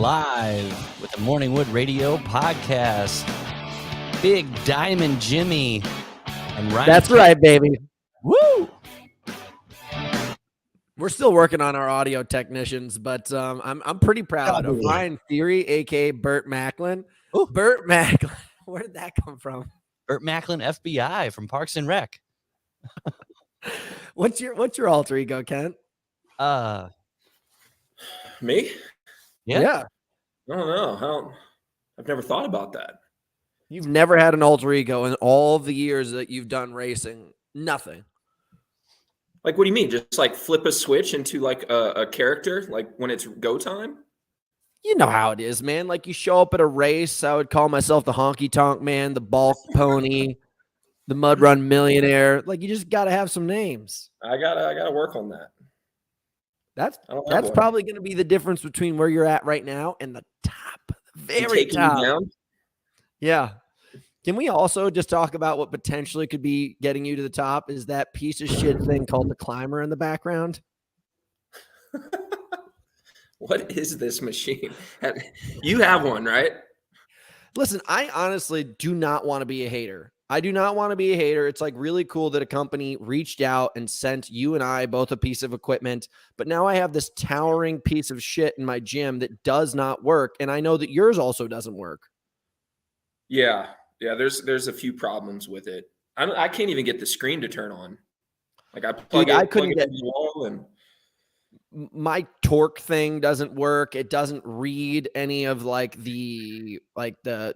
live with the Morningwood Radio podcast. Big Diamond Jimmy and Ryan. That's right, baby. Woo! We're still working on our audio technicians, but I'm pretty proud of Ryan Theory, aka Burt Macklin. Ooh. Burt Macklin. Where did that come from? Burt Macklin, FBI from Parks and Rec. What's your alter ego, Kent? Me? Yeah. I don't know. I've never thought about that. You've never had an alter ego in all the years that you've done racing. Nothing. Like, what do you mean? Just like flip a switch into like a character, like when it's go time? You know how it is, man. Like you show up at a race, I would call myself the honky tonk man, the bulk pony, the mud run millionaire. Like you just got to have some names. I gotta work on that. That's probably going to be the difference between where you're at right now and the top, very top. Down? Yeah. Can we also just talk about what potentially could be getting you to the top? Is that piece of shit thing called the climber in the background? What is this machine? You have one, right? Listen, I honestly do not want to be a hater. I do not want to be a hater. It's like really cool that a company reached out and sent you and I both a piece of equipment, but now I have this towering piece of shit in my gym that does not work. And I know that yours also doesn't work. Yeah. There's a few problems with it. I can't even get the screen to turn on. Like I plug it in the wall and my torque thing doesn't work. It doesn't read any of the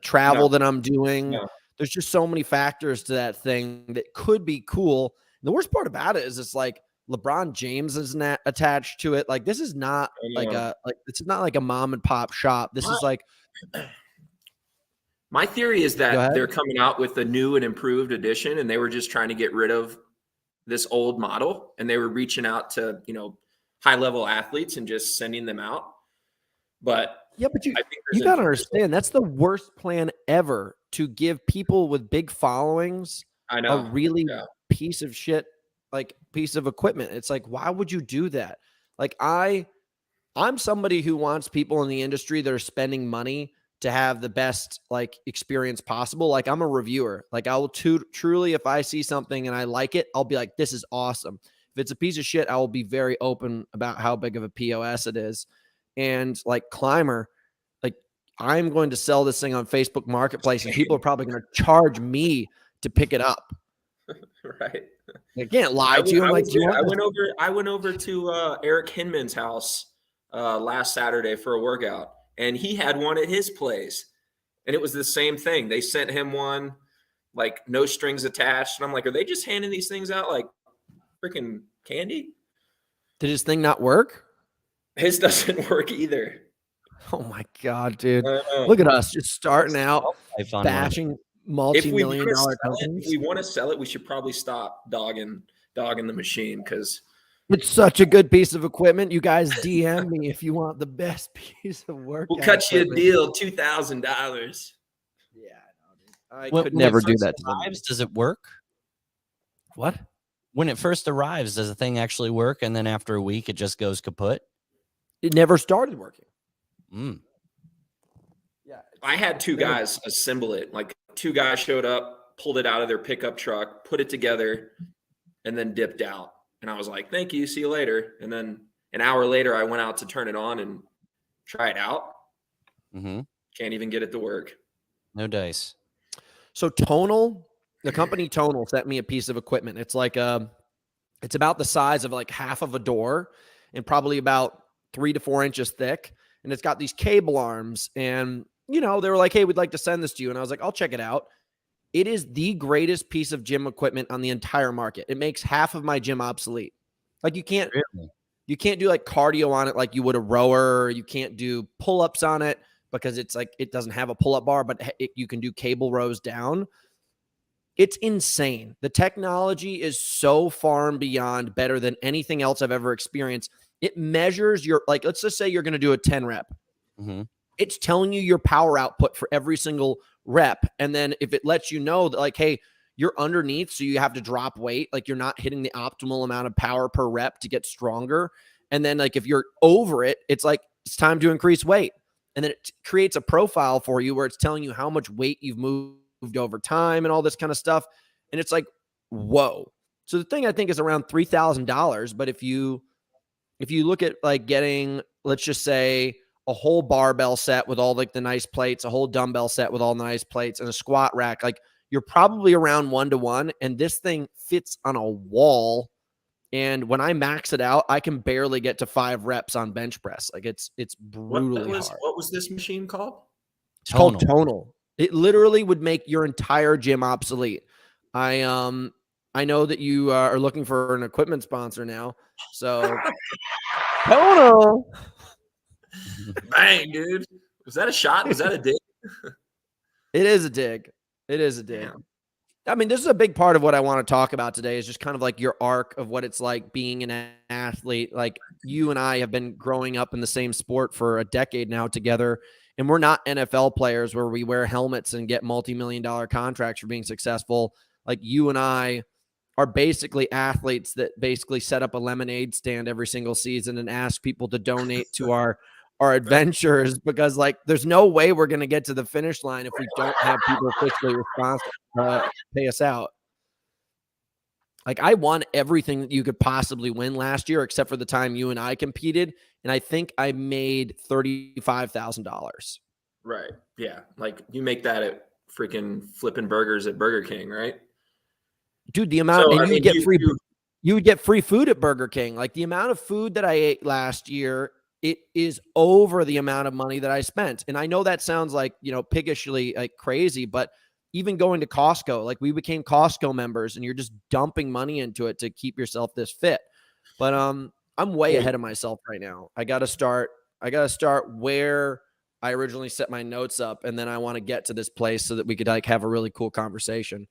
travel that I'm doing. No. There's just so many factors to that thing that could be cool. And the worst part about it is it's like LeBron James is not attached to it. Like this is not it's not like a mom and pop shop. This is like. My theory is that they're coming out with a new and improved edition, and they were just trying to get rid of this old model, and they were reaching out to high-level athletes and just sending them out. But yeah, but you got to understand that's the worst plan ever to give people with big followings a really piece of shit piece of equipment. It's like, why would you do that? Like I'm somebody who wants people in the industry that are spending money to have the best experience possible. Like I'm a reviewer. Like I will truly, if I see something and I like it, I'll be like, this is awesome. If it's a piece of shit, I will be very open about how big of a POS it is. And Climber, I'm going to sell this thing on Facebook Marketplace and people are probably going to charge me to pick it up. Right. I can't lie to you. I went over to Eric Hinman's house last Saturday for a workout. And he had one at his place. And it was the same thing. They sent him one, no strings attached. And I'm like, are they just handing these things out like freaking candy? Did his thing not work? His doesn't work either. Oh, my God, dude. Look at us just starting out bashing multi-million-dollar companies. If we want to sell it, we should probably stop dogging the machine because – it's such a good piece of equipment. You guys DM me if you want the best piece of work. We'll cut you a deal, $2,000. Yeah, I could never do that. Does it work? What? When it first arrives, does the thing actually work? And then after a week, it just goes kaput? It never started working. Yeah. I had two guys assemble it. Two guys showed up, pulled it out of their pickup truck, put it together, and then dipped out. And I was like, thank you. See you later. And then an hour later, I went out to turn it on and try it out. Mm-hmm. Can't even get it to work. No dice. So Tonal, the company Tonal sent me a piece of equipment. It's it's about the size of half of a door and probably about 3 to 4 inches thick. And it's got these cable arms. And, they were like, hey, we'd like to send this to you. And I was like, I'll check it out. It is the greatest piece of gym equipment on the entire market. It makes half of my gym obsolete. You can't do cardio on it like you would a rower. You can't do pull-ups on it because it's it doesn't have a pull-up bar, but you can do cable rows down. It's insane. The technology is so far and beyond better than anything else I've ever experienced. It measures your, let's just say you're going to do a 10 rep. Mm-hmm. It's telling you your power output for every single rep. And then if it lets you know that hey, you're underneath, so you have to drop weight, you're not hitting the optimal amount of power per rep to get stronger. And then if you're over it, it's it's time to increase weight. And then it creates a profile for you where it's telling you how much weight you've moved over time and all this kind of stuff. And it's like, whoa. So the thing I think is around $3,000. But if you look at like getting, let's just say, a whole barbell set with all like the nice plates, a whole dumbbell set with all the nice plates, and a squat rack, like you're probably around 1-to-1. And this thing fits on a wall. And when I max it out, I can barely get to 5 reps on bench press. Like it's brutally hard. What was this machine called? It's called Tonal. It literally would make your entire gym obsolete. I know that you are looking for an equipment sponsor now. So Tonal. Bang, dude. Was that a shot? Was that a dig? It is a dig. It is a dig. Damn. I mean, this is a big part of what I want to talk about today is just kind of like your arc of what it's like being an athlete. Like you and I have been growing up in the same sport for a decade now together. And we're not NFL players where we wear helmets and get multi-million-dollar contracts for being successful. Like you and I are basically athletes that basically set up a lemonade stand every single season and ask people to donate to our adventures, because like there's no way we're going to get to the finish line if we don't have people fiscally responsible pay us out. Like I won everything that you could possibly win last year, except for the time you and I competed. And I think I made $35,000. Right. Yeah. Like you make that at freaking flipping burgers at Burger King, right? Dude, the amount, So, and I you mean, would get free, you would get free food at Burger King. Like the amount of food that I ate last year, it is over the amount of money that I spent. And I know that sounds like, piggishly like crazy, but even going to Costco, like we became Costco members and you're just dumping money into it to keep yourself this fit. But I'm way ahead of myself right now. I got to start where I originally set my notes up. And then I want to get to this place so that we could like have a really cool conversation.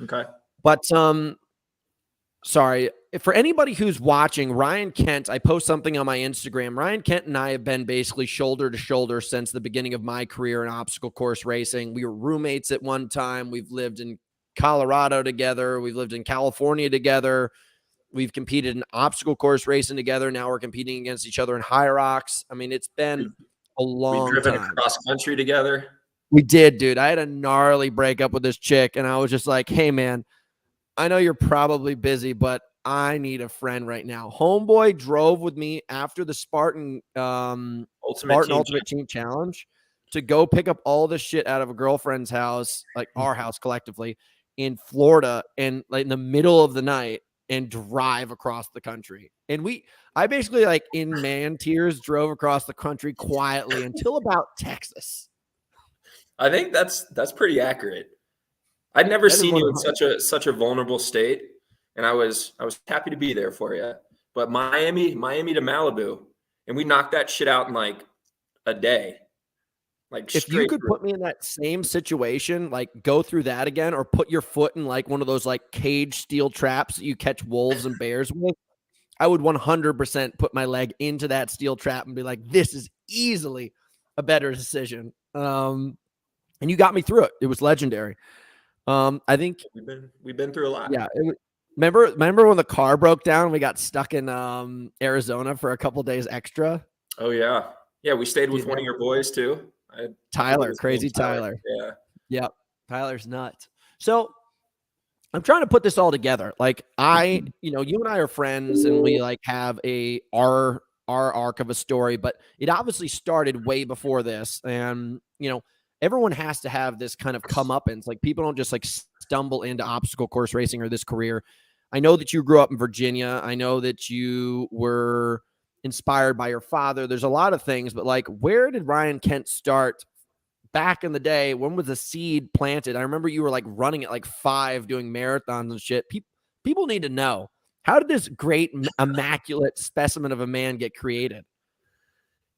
Okay. But sorry, for anybody who's watching, Ryan Kent, I post something on my Instagram. Ryan Kent and I have been basically shoulder to shoulder since the beginning of my career in obstacle course racing. We were roommates at one time. We've lived in Colorado together. We've lived in California together. We've competed in obstacle course racing together. Now we're competing against each other in high rocks. I mean, it's been a long We've driven time. Across country together. We did, dude. I had a gnarly breakup with this chick, and I was just like, hey, man, I know you're probably busy, but I need a friend right now. Homeboy drove with me after the Spartan Ultimate Team Challenge to go pick up all the shit out of a girlfriend's house, like our house collectively, in Florida, and like in the middle of the night, and drive across the country. And I basically like in man tears drove across the country quietly until about Texas. I think that's pretty accurate. I'd never seen you in such a vulnerable state, and I was happy to be there for you. But Miami to Malibu, and we knocked that shit out in like a day. Like if you could put me in that same situation, like go through that again, or put your foot in like one of those like cage steel traps that you catch wolves and bears with, I would 100% put my leg into that steel trap and be like, this is easily a better decision. And you got me through it. It was legendary. I think we've been through a lot. Yeah. Remember when the car broke down and we got stuck in Arizona for a couple days extra? Oh yeah. Yeah. We stayed with one of your boys too. Tyler, crazy Tyler. Yeah. Yep. Tyler's nuts. So I'm trying to put this all together. Like you and I are friends and we like have our arc of a story, but it obviously started way before this. And, everyone has to have this kind of comeuppance. Like people don't just like stumble into obstacle course racing or this career. I know that you grew up in Virginia. I know that you were inspired by your father. There's a lot of things, but like, where did Ryan Kent start back in the day? When was the seed planted? I remember you were like running at like 5 doing marathons and shit. People need to know, how did this great, immaculate specimen of a man get created?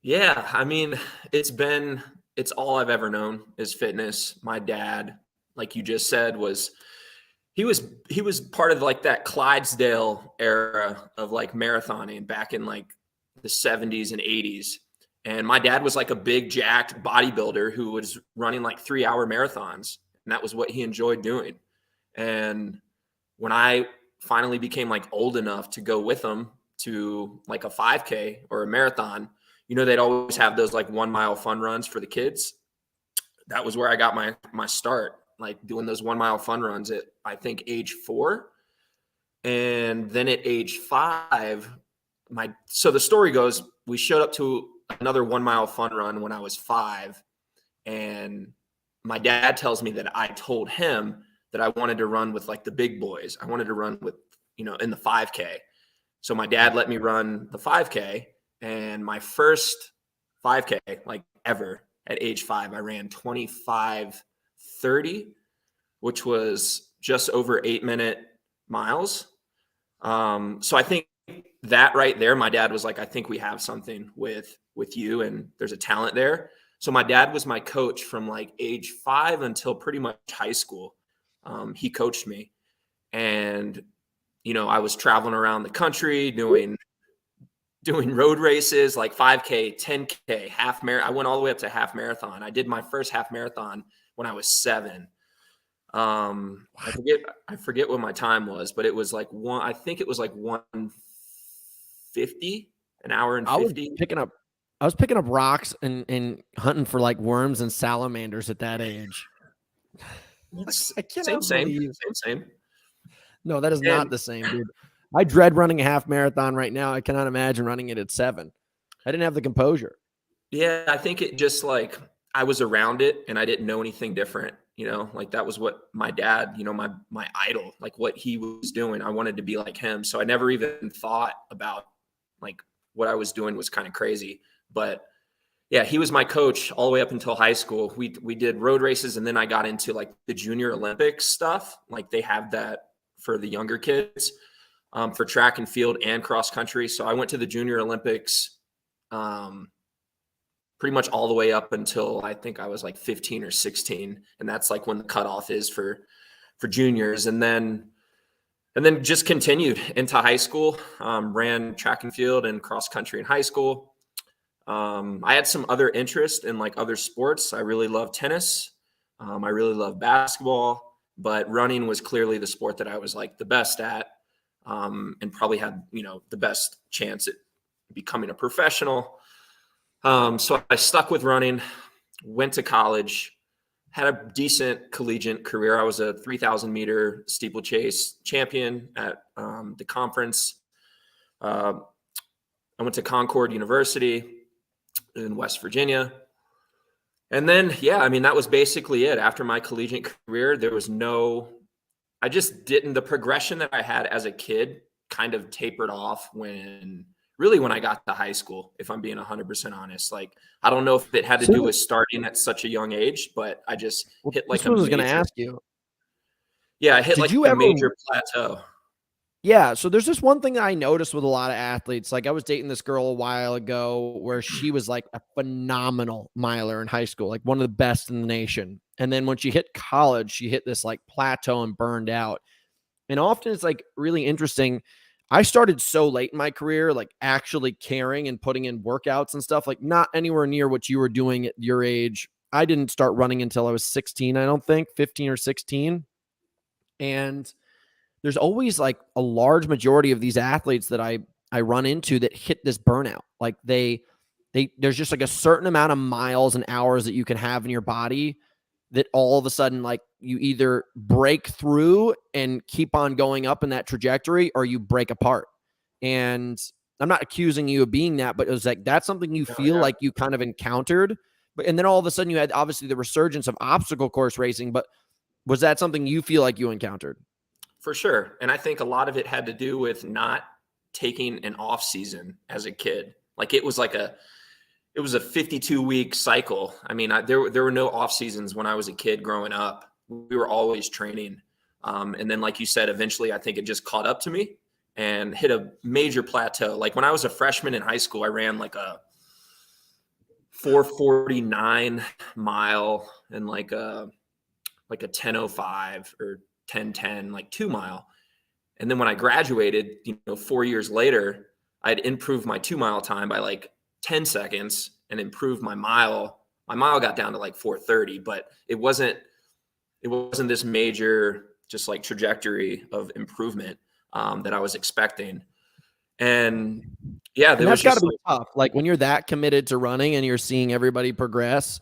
Yeah. I mean, it's all I've ever known is fitness. My dad, like you just said, he was part of like that Clydesdale era of like marathoning back in like the 70s and 80s. And my dad was like a big jacked bodybuilder who was running like 3-hour marathons. And that was what he enjoyed doing. And when I finally became like old enough to go with him to like a 5K or a marathon, they'd always have those like 1 mile fun runs for the kids. That was where I got my start, like doing those 1 mile fun runs at, I think, age 4. And then at age 5, so the story goes, we showed up to another 1 mile fun run when I was 5. And my dad tells me that I told him that I wanted to run with like the big boys. I wanted to run with, in the 5K. So my dad let me run the 5K, and my first 5K, like ever, at age 5, I ran 25:30, which was just over 8-minute miles. So I think that right there, my dad was like, I think we have something with you, and there's a talent there. So my dad was my coach from like age 5 until pretty much high school. He coached me, and I was traveling around the country doing road races like 5K, 10K, half marathon. I went all the way up to half marathon. I did my first half marathon when I was 7. I forget what my time was, but it was like I think it was like 1:50, an hour and 50. I was picking up rocks and hunting for like worms and salamanders at that age. I cannot believe. Same. No, that is not the same, dude. I dread running a half marathon right now. I cannot imagine running it at 7. I didn't have the composure. Yeah, I think it just like I was around it and I didn't know anything different. Like that was what my dad, my idol, like what he was doing. I wanted to be like him. So I never even thought about like what I was doing was kind of crazy. But yeah, he was my coach all the way up until high school. We did road races, and then I got into like the Junior Olympics stuff. Like they have that for the younger kids, for track and field and cross country. So I went to the Junior Olympics pretty much all the way up until I think I was like 15 or 16. And that's like when the cutoff is for juniors. And then just continued into high school, ran track and field and cross country in high school. I had some other interest in like other sports. I really love tennis. I really love basketball, but running was clearly the sport that I was like the best at, and probably had, the best chance at becoming a professional. So I stuck with running, went to college, had a decent collegiate career. I was a 3,000 meter steeplechase champion at the conference. I went to Concord University in West Virginia. And then, that was basically it. After my collegiate career, there was the progression that I had as a kid kind of tapered off when I got to high school, if I'm being 100% honest. Like, I don't know if it had to do with starting at such a young age, but I just hit like I was going to ask you. Yeah, I hit like a major plateau. Yeah, so there's this one thing that I noticed with a lot of athletes. Like I was dating this girl a while ago where she was like a phenomenal miler in high school, like one of the best in the nation. And then when she hit college, she hit this like plateau and burned out. And often it's like really interesting. I started so late in my career, like actually caring and putting in workouts and stuff, like not anywhere near what you were doing at your age. I didn't start running until I was 16, I don't think, 15 or 16. And there's always like a large majority of these athletes that I run into that hit this burnout. Like there's just like a certain amount of miles and hours that you can have in your body that all of a sudden, like you either break through and keep on going up in that trajectory or you break apart. And I'm not accusing you of being that, but it was like, that's something you feel like you kind of encountered. And then all of a sudden you had obviously the resurgence of obstacle course racing, but was that something you feel like you encountered? For sure. And I think a lot of it had to do with not taking an off season as a kid. Like it was a 52-week cycle. I mean, there were no off seasons when I was a kid growing up. We were always training. And then, like you said, eventually I think it just caught up to me and hit a major plateau. Like when I was a freshman in high school, I ran like a 4:49 mile and like a 10:05 or 10:10, like 2 mile. And then when I graduated, 4 years later, I'd improved my 2 mile time by like 10 seconds and improved my mile. My mile got down to like 4:30, but it wasn't this major, just like trajectory of improvement that I was expecting. And, Yeah, And there that's was got to just be tough. Like when you're that committed to running and you're seeing everybody progress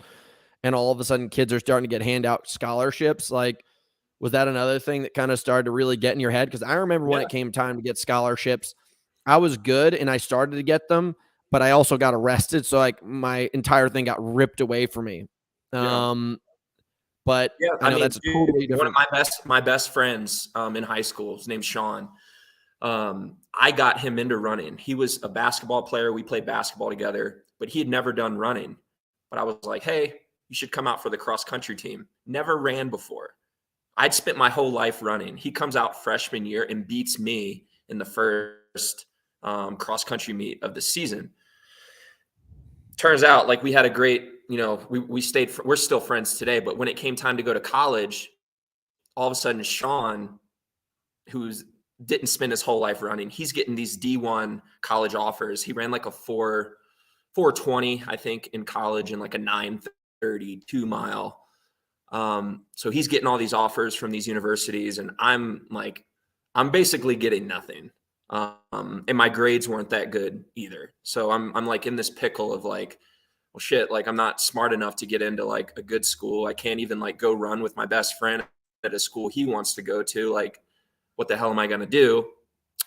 and all of a sudden kids are starting to get handout scholarships. Like, was that another thing that kind of started to really get in your head? Because I remember when it came time to get scholarships, I was good and I started to get them, but I also got arrested. So like my entire thing got ripped away from me. yeah. But Yeah, I know that's a totally one of different. my best friends in high school, his name's Sean. I got him into running. He was a basketball player. We played basketball together, but he had never done running. But I was like, hey, you should come out for the cross country team. Never ran before. I'd spent my whole life running. He comes out freshman year and beats me in the first cross country meet of the season. Turns out like we had a great, we stayed, we're still friends today, but when it came time to go to college, all of a sudden Sean, who's didn't spend his whole life running, he's getting these D1 college offers. He ran like a 4:20, I think, in college, and like a 9:32 mile. So he's getting all these offers from these universities, and I'm basically getting nothing. And my grades weren't that good either. So I'm like in this pickle of like, well, shit, like I'm not smart enough to get into like a good school. I can't even like go run with my best friend at a school he wants to go to. Like, what the hell am I going to do?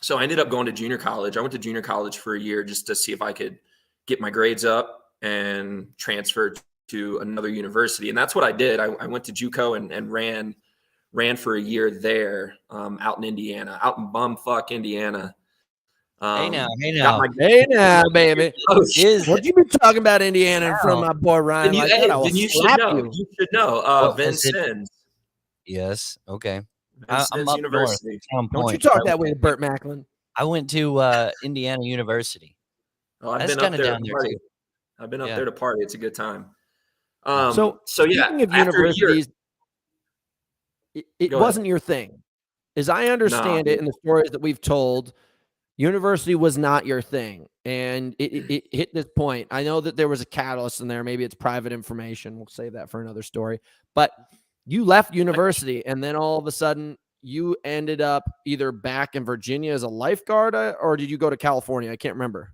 So I ended up going to junior college. I went to junior college for a year just to see if I could get my grades up and transfer to another university. And that's what I did. I went to JUCO and ran for a year there, out in Indiana, out in bumfuck Indiana. Hey now, Hey now, baby. is What you been talking about Indiana from now, my boy Ryan like that? I will you should slap know. you. You should know. what was it? Vincennes. Yes, okay. I'm Vincennes up University. north, Crown Don't you Point. talk that way to Burt Macklin. I went to Indiana University. Oh, I've That's been up kinda there down to there party. too. I've been up Yeah. there to party. It's a good time. So Yeah, speaking of after a year, universities, it Go ahead. wasn't your thing. As I Nah, understand it dude. in the stories that we've told, university was not your thing. And it hit this point. I know that there was a catalyst in there. Maybe it's private information. We'll save that for another story. But you left university and then all of a sudden you ended up either back in Virginia as a lifeguard or did you go to California? I can't remember.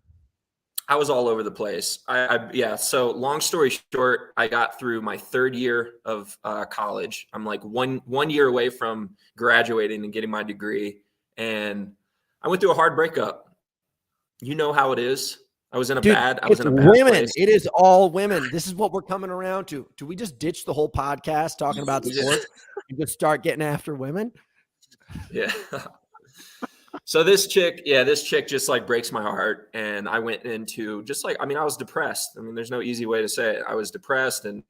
I was all over the place. Yeah. So long story short, I got through my third year of college. I'm like one year away from graduating and getting my degree, and I went through a hard breakup. You know how it is. I was in a bad women. place. It is all women. This is what we're coming around to. Do we just ditch the whole podcast talking about sports and just start getting after women? Yeah. So this chick just like breaks my heart. And I went into just like, I was depressed. There's no easy way to say it. I was depressed, and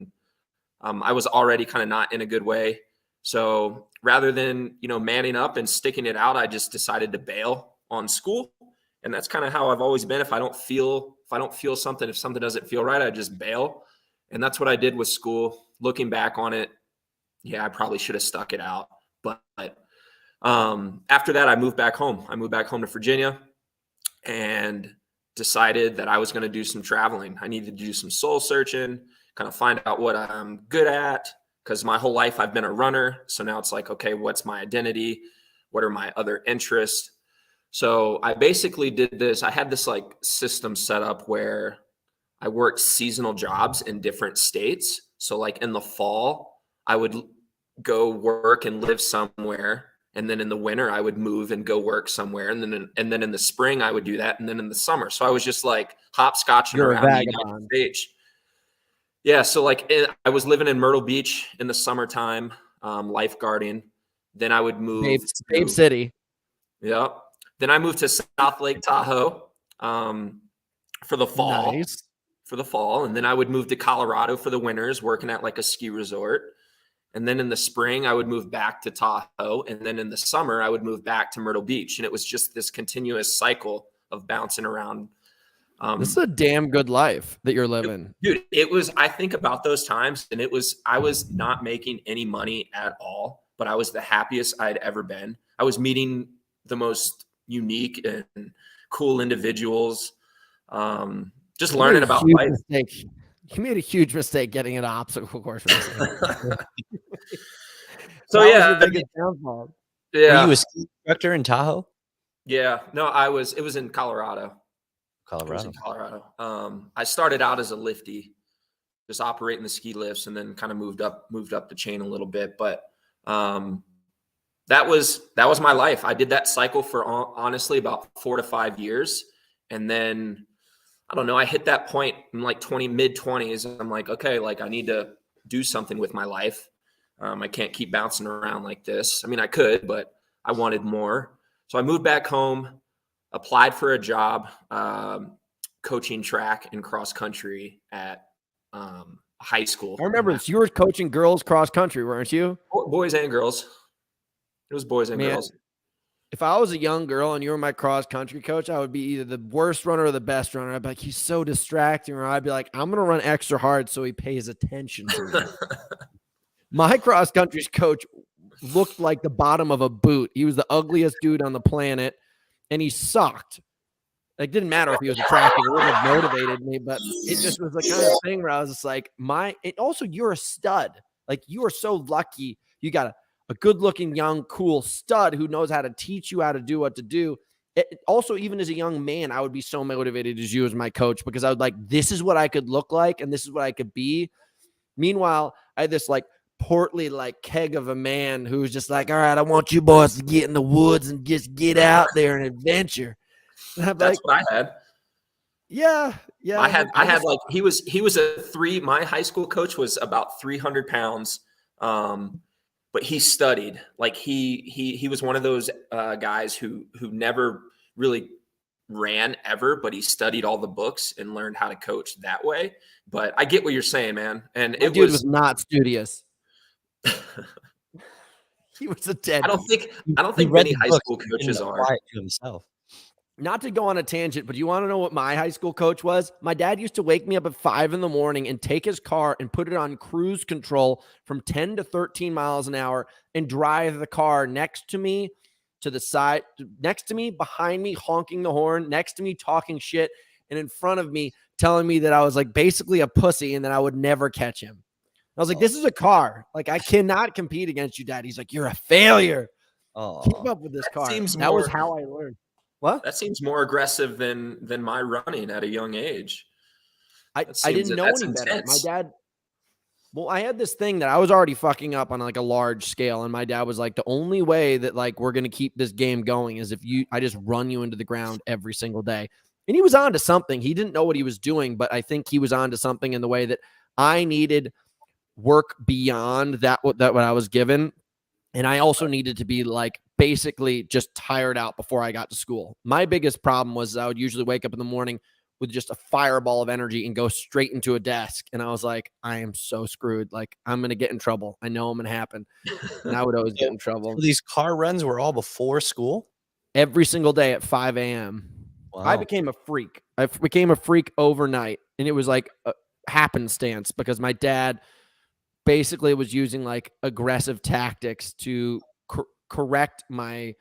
I was already kind of not in a good way. So rather than, manning up and sticking it out, I just decided to bail on school. And that's kind of how I've always been. If I don't feel something, if something doesn't feel right, I just bail. And that's what I did with school. Looking back on it, yeah, I probably should have stuck it out. But after that, I moved back home. I moved back home to Virginia and decided that I was going to do some traveling. I needed to do some soul searching, kind of find out what I'm good at, because my whole life I've been a runner. So now it's like, okay, what's my identity? What are my other interests? So I basically did this. I had this like system set up where I worked seasonal jobs in different states. So like in the fall, I would go work and live somewhere. And then in the winter, I would move and go work somewhere. And then in the spring, I would do that. And then in the summer. So I was just like hopscotching around the United States. Yeah. So like I was living in Myrtle Beach in the summertime, lifeguarding. Then I would move Babe City. Yeah. Then I moved to South Lake Tahoe for the fall. Nice. For the fall. And then I would move to Colorado for the winters, working at like a ski resort. And then in the spring, I would move back to Tahoe. And then in the summer, I would move back to Myrtle Beach. And it was just this continuous cycle of bouncing around. This is a damn good life that you're living. Dude, I think about those times, and I was not making any money at all, but I was the happiest I'd ever been. I was meeting the most unique and cool individuals. Just learning about life. You made a huge mistake getting an obstacle course. So yeah, were you a ski instructor in Tahoe? Yeah, no, it was in Colorado. It was in Colorado. Colorado. I started out as a lifty, just operating the ski lifts, and then kind of moved up the chain a little bit. But that was my life. I did that cycle for honestly about 4 to 5 years, and then I don't know. I hit that point in like mid 20s. I'm like, okay, like I need to do something with my life. I can't keep bouncing around like this. I mean, I could, but I wanted more. So I moved back home, applied for a job, coaching track and cross country at high school. I remember this. You were coaching girls cross country, weren't you? Boys and girls. It was boys and girls. If I was a young girl and you were my cross country coach, I would be either the worst runner or the best runner. I'd be like, he's so distracting. Or I'd be like, I'm going to run extra hard so he pays attention to me. My cross country coach looked like the bottom of a boot. He was the ugliest dude on the planet, and he sucked. It didn't matter if he was attractive. It wouldn't have motivated me, but it just was the kind of thing where I was just like, also, you're a stud. Like, you are so lucky. You got a good-looking, young, cool stud who knows how to teach you how to do what to do. Also, even as a young man, I would be so motivated as you as my coach because I would like, this is what I could look like and this is what I could be. Meanwhile, I had this like portly like keg of a man who was just like, all right, I want you boys to get in the woods and just get out there and adventure. And That's like, what I had. Yeah. I had like he was my high school coach was about 300 pounds. But he studied. Like he was one of those guys who never really ran ever, but he studied all the books and learned how to coach that way. But I get what you're saying, man. And it was not studious. He was a dead. I don't think many high school coaches are. To himself. Not to go on a tangent, but you want to know what my high school coach was? My dad used to wake me up at 5 a.m. and take his car and put it on cruise control from 10 to 13 miles an hour and drive the car next to me, to the side, next to me, behind me, honking the horn, next to me, talking shit, and in front of me, telling me that I was like basically a pussy and that I would never catch him. I was like, this is a car. Like, I cannot compete against you, Dad. He's like, you're a failure. Keep up with this car. That was how I learned. What? That seems more aggressive than my running at a young age. I didn't know any better. My dad, well, I had this thing that I was already fucking up on like a large scale. And my dad was like, the only way that like we're going to keep this game going is if I just run you into the ground every single day. And he was on to something. He didn't know what he was doing, but I think he was on to something in the way that I needed work beyond that what I was given. And I also needed to be like basically just tired out before I got to school. My biggest problem was I would usually wake up in the morning with just a fireball of energy and go straight into a desk. And I was like, I am so screwed. Like, I'm going to get in trouble. I know I'm going to happen. And I would always get in trouble. So these car runs were all before school? Every single day at 5 a.m. Wow. I became a freak. I became a freak overnight. And it was like a happenstance because my dad basically was using like aggressive tactics to correct my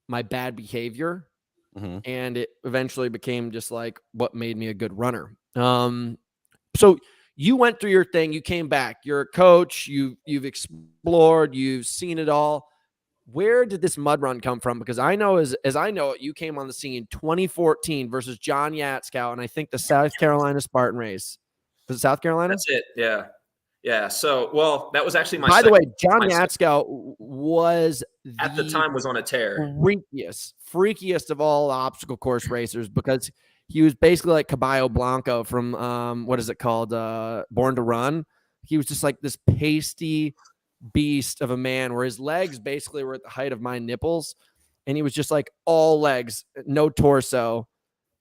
bad behavior. Mm-hmm. And it eventually became just like what made me a good runner. So you went through your thing, you came back, you're a coach, you've explored, you've seen it all. Where did this mud run come from? Because I know as I know it, you came on the scene 2014 versus John Yatskow, and I think the South Carolina Spartan race. Was it South Carolina? That's it. Yeah. Yeah. So, well, that was actually By the way, John Yatskow was at the time was on a tear. Freakiest of all obstacle course racers because he was basically like Caballo Blanco from what is it called? Born to Run. He was just like this pasty beast of a man where his legs basically were at the height of my nipples, and he was just like all legs, no torso,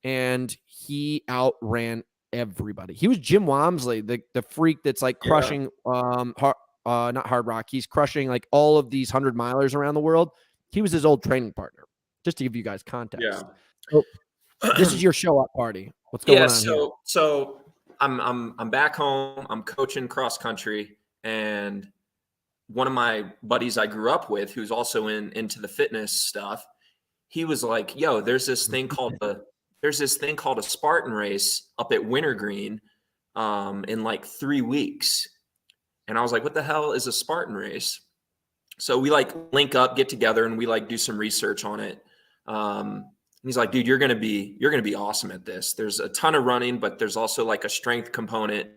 and he outran everybody. He was Jim Walmsley, the freak that's like crushing not Hard Rock. He's crushing like all of these 100-milers around the world. He was his old training partner, just to give you guys context. Yeah. So, this is your show up party. What's going on here? So I'm back home. I'm coaching cross country, and one of my buddies I grew up with, who's also into the fitness stuff, he was like, "Yo, there's this thing called a Spartan race up at Wintergreen in like 3 weeks." And I was like, what the hell is a Spartan race? So we like link up, get together, and we like do some research on it. he's like, dude, you're going to be awesome at this. There's a ton of running, but there's also like a strength component.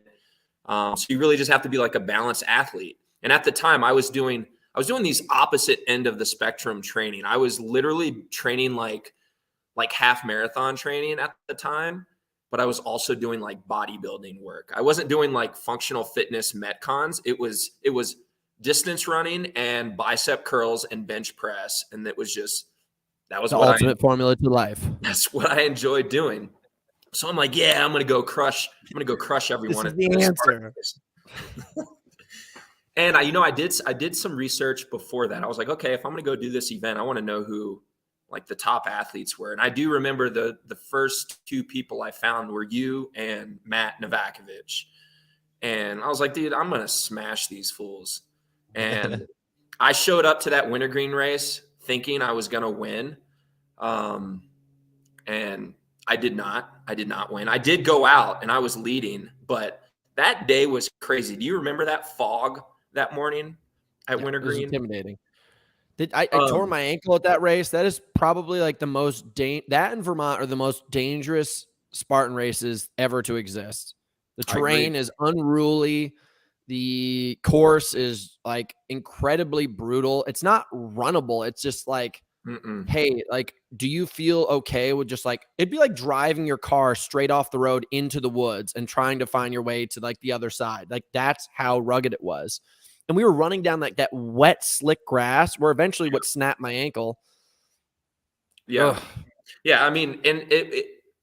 So you really just have to be like a balanced athlete. And at the time I was doing these opposite end of the spectrum training. I was literally training like half marathon training at the time, but I was also doing like bodybuilding work. I wasn't doing like functional fitness metcons. It was distance running and bicep curls and bench press. And that was The ultimate formula to life. That's what I enjoyed doing. So I'm like, yeah, I'm going to go crush everyone. This is the answer. And I did some research before that. I was like, okay, if I'm going to go do this event, I want to know who like the top athletes were. And I do remember the first two people I found were you and Matt Novakovic. And I was like, dude, I'm going to smash these fools. And I showed up to that wintergreen race thinking I was going to win. And I did not win. I did go out and I was leading, but that day was crazy. Do you remember that fog that morning at Wintergreen? It was intimidating. I tore my ankle at that race. That is probably like the most that in Vermont are the most dangerous Spartan races ever to exist. The terrain is unruly. The course is like incredibly brutal. It's not runnable. It's just like, hey, like, do you feel okay with just like, it'd be like driving your car straight off the road into the woods and trying to find your way to like the other side. Like that's how rugged it was. And we were running down like that wet, slick grass where eventually what snapped my ankle. Yeah. Ugh. Yeah. I mean, and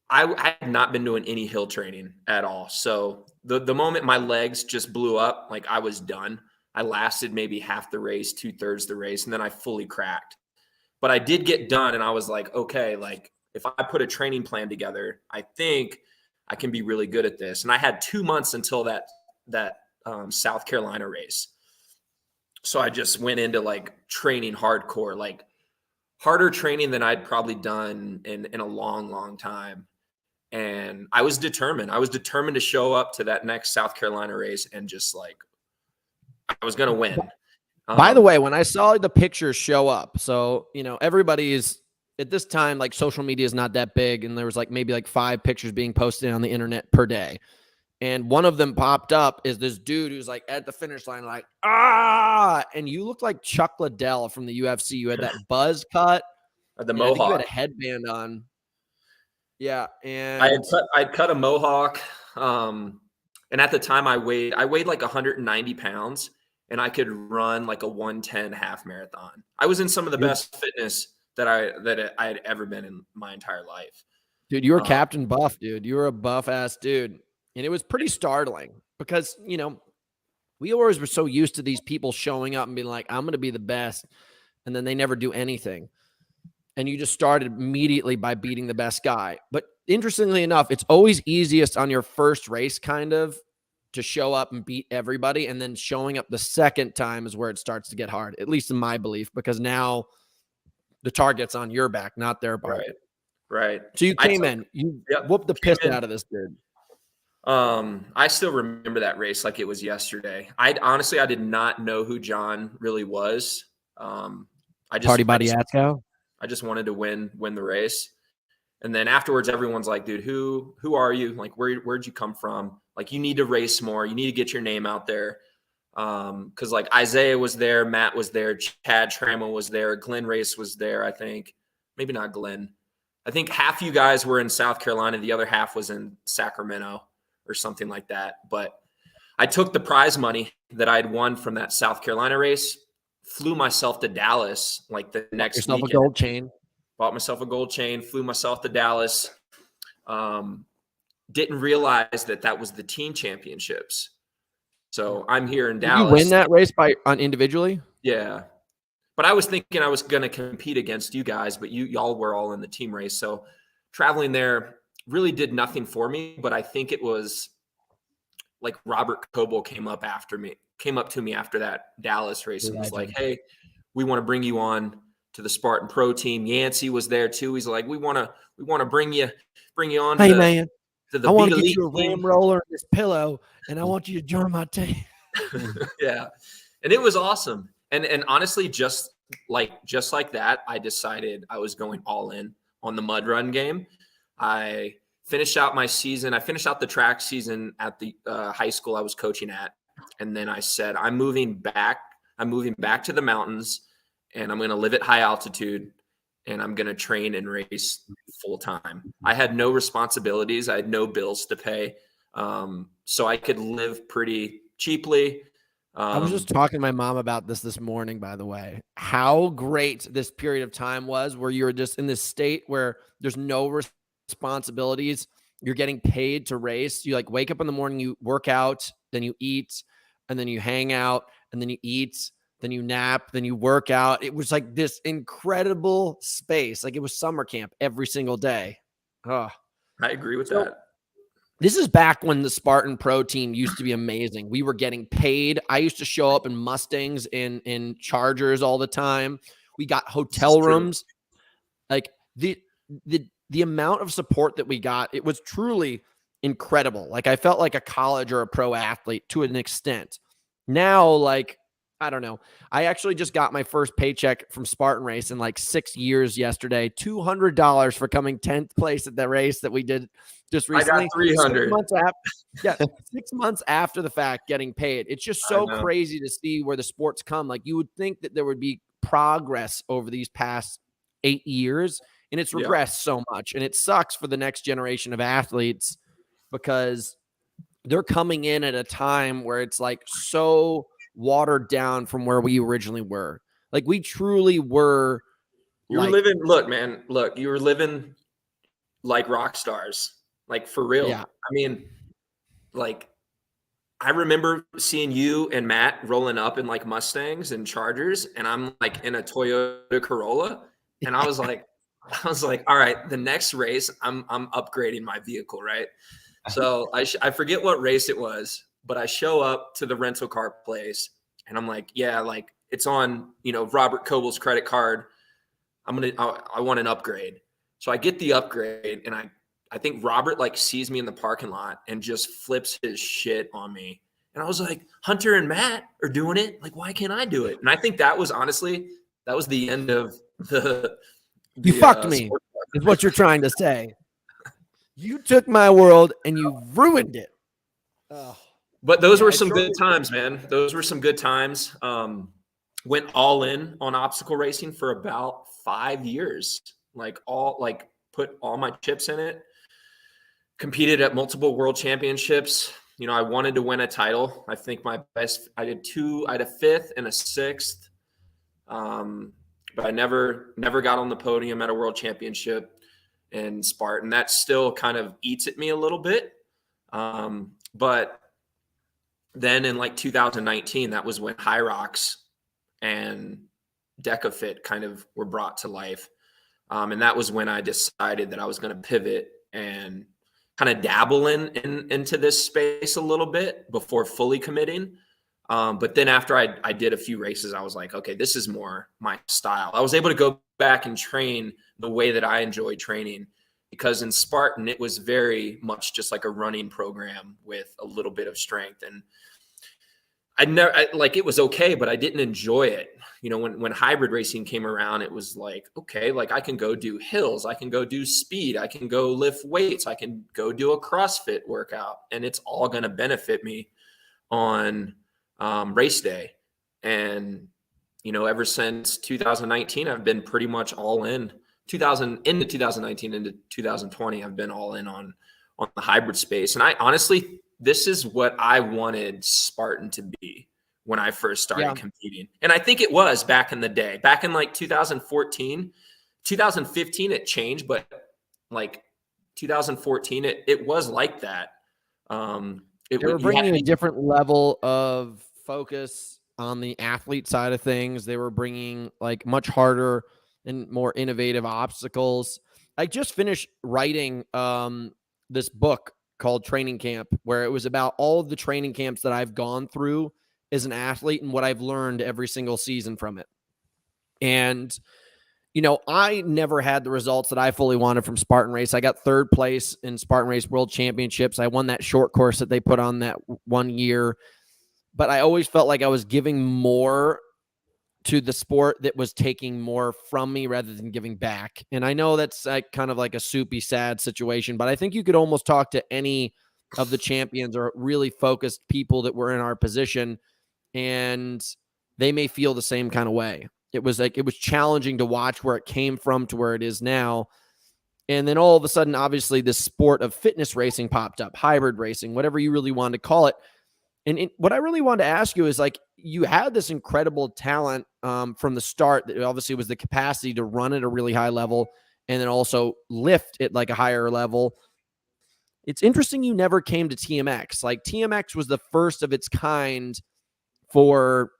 I had not been doing any hill training at all. So the moment my legs just blew up, like I was done. I lasted maybe half the race, 2/3 the race, and then I fully cracked. But I did get done, and I was like, okay, like if I put a training plan together, I think I can be really good at this. And I had 2 months until that South Carolina race. So I just went into like training hardcore, like harder training than I'd probably done in a long, long time. And I was determined. I was determined to show up to that next South Carolina race and just like I was going to win. By the way, when I saw the pictures show up, so, everybody is at this time, like social media is not that big. And there was like maybe like 5 pictures being posted on the internet per day. And one of them popped up is this dude who's like at the finish line, like, and you looked like Chuck Liddell from the UFC. You had that buzz cut. The mohawk. I think you had a headband on. Yeah. And I'd cut a mohawk. And at the time I weighed like 190 pounds and I could run like a 110 half marathon. I was in some of the best fitness that I had ever been in my entire life. Dude, you were Captain Buff, dude. You were a buff ass dude. And it was pretty startling because, we always were so used to these people showing up and being like, I'm going to be the best. And then they never do anything. And you just started immediately by beating the best guy. But interestingly enough, it's always easiest on your first race kind of to show up and beat everybody. And then showing up the second time is where it starts to get hard, at least in my belief, because now the target's on your back, not their back. Right. So you came in, you whooped the piss out of this dude. I still remember that race like it was yesterday. I did not know who John really was. I just wanted to win the race. And then afterwards, everyone's like, dude, who are you? Like, where'd you come from? Like, you need to race more. You need to get your name out there. Cause like Isaiah was there, Matt was there, Chad Trammell was there, Glenn Race was there. I think maybe not Glenn. I think half you guys were in South Carolina. The other half was in Sacramento or something like that. But I took the prize money that I'd won from that South Carolina race, flew myself to Dallas like the next weekend. A gold chain. Bought myself a gold chain, flew myself to Dallas. Didn't realize that was the teen championships. So I'm here in Dallas. Did you win that race on individually? Yeah. But I was thinking I was going to compete against you guys, but y'all were all in the team race. So traveling there really did nothing for me. But I think it was like Robert Coble came up to me after that Dallas race and was like, hey, we want to bring you on to the Spartan Pro team. Yancey was there too. He's like, we want to bring you on. Hey, man, to the I want to get Elite you a team. ram roller and this pillow, and I want you to join my team. Yeah. And it was awesome. And honestly, just like that, I decided I was going all in on the mud run game. I finished out my season. I finished out the track season at the high school I was coaching at. And then I said, I'm moving back to the mountains, and I'm going to live at high altitude, and I'm going to train and race full time. I had no responsibilities. I had no bills to pay. So I could live pretty cheaply. I was just talking to my mom about this morning, by the way, how great this period of time was where you were just in this state where there's no responsibilities. You're getting paid to race. You like wake up in the morning, you work out, then you eat, and then you hang out, and then you eat, then you nap, then you work out. It was like this incredible space. Like it was summer camp every single day. Oh, I agree with that. This is back when the Spartan Pro team used to be amazing. We were getting paid. I used to show up in Mustangs in Chargers all the time. We got hotel rooms. Like the amount of support that we got, it was truly incredible. Like I felt like a college or a pro athlete to an extent. Now, like, I don't know. I actually just got my first paycheck from Spartan Race in like 6 years yesterday. $200 for coming 10th place at the race that we did just recently. I got 300. 6 months after the fact getting paid. It's just so crazy to see where the sports come. Like you would think that there would be progress over these past 8 years, and it's regressed so much. And it sucks for the next generation of athletes because they're coming in at a time where it's like so watered down from where we originally were. Like we truly were. You were living, you were living like rock stars, like for real. Yeah. I mean, like I remember seeing you and Matt rolling up in like Mustangs and Chargers, and I'm like in a Toyota Corolla, and I was like, all right, the next race, I'm upgrading my vehicle, right? So I forget what race it was, but I show up to the rental car place, and I'm like, yeah, like it's on, Robert Coble's credit card. I want an upgrade. So I get the upgrade, and I think Robert like sees me in the parking lot and just flips his shit on me. And I was like, Hunter and Matt are doing it. Like, why can't I do it? And I think that was the end of the you fucked me, is what you're trying to say. You took my world and you ruined it. Oh. But those were some good times, man. Those were some good times. Went all in on obstacle racing for about 5 years. Put all my chips in it. Competed at multiple world championships. I wanted to win a title. I think my best, I had a 5th and a 6th. But I never got on the podium at a world championship in Spartan. That still kind of eats at me a little bit. But then in like 2019, that was when High Rocks and DecaFit kind of were brought to life. And that was when I decided that I was going to pivot and kind of dabble into this space a little bit before fully committing. But then after I did a few races, I was like, okay, this is more my style. I was able to go back and train the way that I enjoy training, because in Spartan, it was very much just like a running program with a little bit of strength. And it was okay, but I didn't enjoy it. When hybrid racing came around, it was like, okay, like I can go do hills, I can go do speed, I can go lift weights, I can go do a CrossFit workout, and it's all going to benefit me on race day. And ever since 2019, I've been pretty much all in. 2019 into 2020, I've been all in on the hybrid space. And I honestly, this is what I wanted Spartan to be when I first started competing. And I think it was back in the day, back in like 2014, 2015, it changed, but like 2014, it was like that. They were bringing a different level of focus on the athlete side of things. They were bringing like much harder and more innovative obstacles. I just finished writing this book called Training Camp, where it was about all of the training camps that I've gone through as an athlete and what I've learned every single season from it. And, I never had the results that I fully wanted from Spartan Race. I got 3rd place in Spartan Race World Championships. I won that short course that they put on that one year, but I always felt like I was giving more to the sport that was taking more from me rather than giving back. And I know that's like kind of like a soupy, sad situation, but I think you could almost talk to any of the champions or really focused people that were in our position, and they may feel the same kind of way. It was challenging to watch where it came from to where it is now. And then all of a sudden, obviously, this sport of fitness racing popped up, hybrid racing, whatever you really want to call it. And what I really wanted to ask you is, like, you had this incredible talent from the start that obviously was the capacity to run at a really high level and then also lift at like a higher level. It's interesting you never came to TMX. Like, TMX was the first of its kind for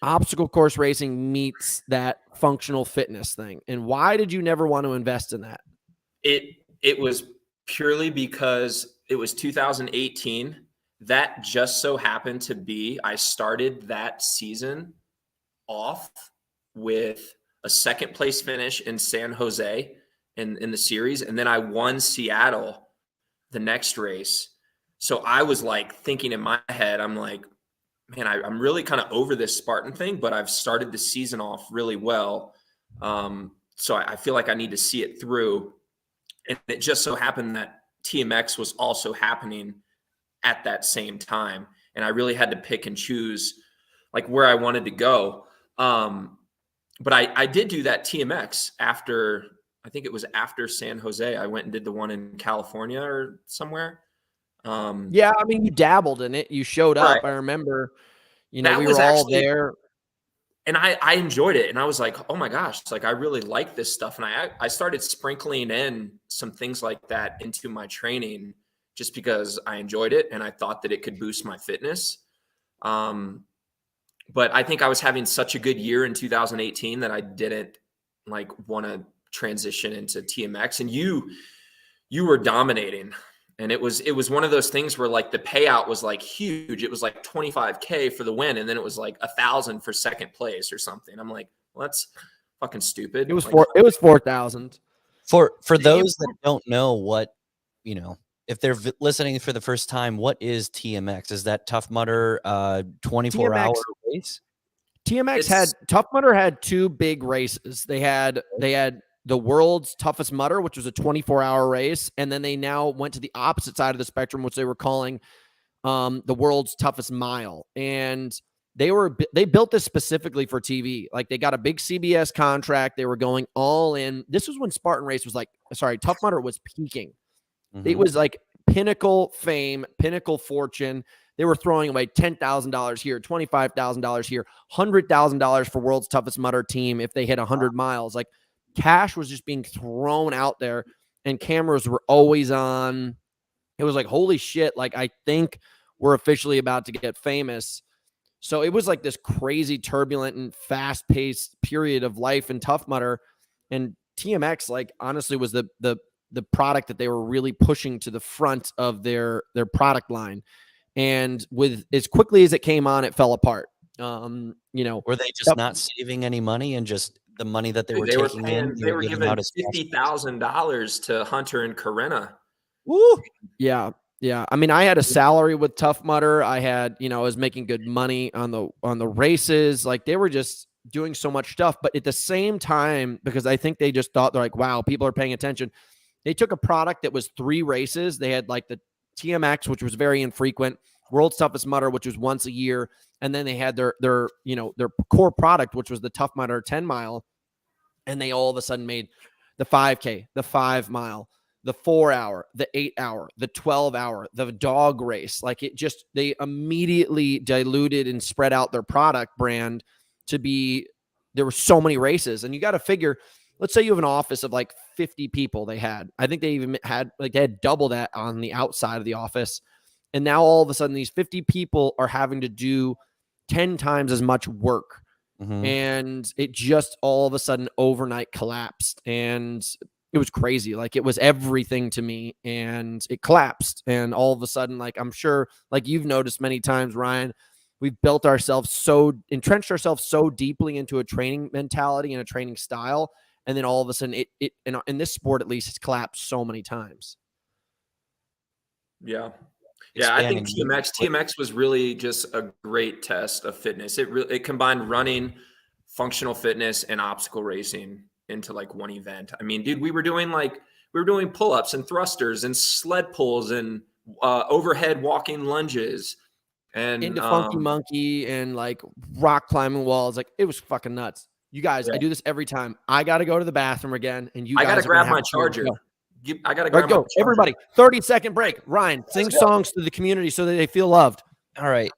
obstacle course racing meets that functional fitness thing. And why did you never want to invest in that? It was purely because it was 2018. That just so happened to be, I started that season off with a second place finish in San Jose in the series. And then I won Seattle the next race. So I was like thinking in my head, I'm like, man, I'm really kind of over this Spartan thing, but I've started the season off really well. So I feel like I need to see it through. And it just so happened that TMX was also happening at that same time. And I really had to pick and choose like where I wanted to go. But I did do that TMX after, I think it was after San Jose. I went and did the one in California or somewhere. Yeah, I mean, you dabbled in it. You showed up. Right. I remember, we That were was all actually there. And I enjoyed it. And I was like, oh my gosh, it's like, I really like this stuff. And I started sprinkling in some things like that into my training just because I enjoyed it. And I thought that it could boost my fitness. But I think I was having such a good year in 2018 that I didn't like want to transition into TMX. And you were dominating. And it was one of those things where like the payout was like huge. It was like $25K for the win. And then it was like 1,000 for second place or something. I'm like, well, that's fucking stupid. It was like, it was 4,000. For those that don't know what, if they're listening for the first time, what is TMX? Is that Tough Mudder 24-hour race? Tough Mudder had two big races. They had the world's toughest mudder, which was a 24-hour race. And then they now went to the opposite side of the spectrum, which they were calling the world's toughest mile. And they built this specifically for TV. Like, they got a big CBS contract. They were going all in. This was when Spartan Race was Tough Mudder was peaking. Mm-hmm. It was like pinnacle fame, pinnacle fortune. They were throwing away $10,000 here, $25,000 here, $100,000 for world's toughest mudder team if they hit 100 miles. Like, cash was just being thrown out there and cameras were always on. It was like, holy shit. Like, I think we're officially about to get famous. So it was like this crazy, turbulent and fast paced period of life in Tough Mudder. And TMX, like, honestly was the product that they were really pushing to the front of their product line. And with as quickly as it came on, it fell apart. Were they just not saving any money and just the money that they were taking in? They were giving $50,000 to Hunter and Corinna. Woo! Yeah. Yeah. I mean, I had a salary with Tough Mudder. I had, I was making good money on the races. Like, they were just doing so much stuff. But at the same time, because I think they just thought, they're like, wow, people are paying attention. They took a product that was 3 races. They had like the TMX, which was very infrequent, World's Toughest Mudder, which was once a year. And then they had their core product, which was the Tough Mudder 10 mile. And they all of a sudden made the 5K, the 5 mile, the 4 hour, the 8 hour, the 12 hour, the dog race. Like, they immediately diluted and spread out their product brand to be, there were so many races. And you got to figure, let's say you have an office of like 50 people. I think they even had double that on the outside of the office. And now all of a sudden these 50 people are having to do 10 times as much work. Mm-hmm. And it just all of a sudden overnight collapsed. And it was crazy. Like, it was everything to me, and it collapsed. And all of a sudden, like, I'm sure, like you've noticed many times, Ryan, we've entrenched ourselves so deeply into a training mentality and a training style. And then all of a sudden it in this sport, at least, it's collapsed so many times. Yeah. Yeah. I think TMX was really just a great test of fitness. It combined running, functional fitness and obstacle racing into like one event. I mean, dude, we were doing pull-ups and thrusters and sled pulls and overhead walking lunges and into Funky Monkey and like rock climbing walls. Like it was fucking nuts. You guys, Yeah. I do this every time. I got to go to the bathroom again, and you I guys gotta grab my to charger. I gotta All grab right, my go. charger. Everybody, 30-second break. Ryan, sing go. songs to the community so that they feel loved. All right.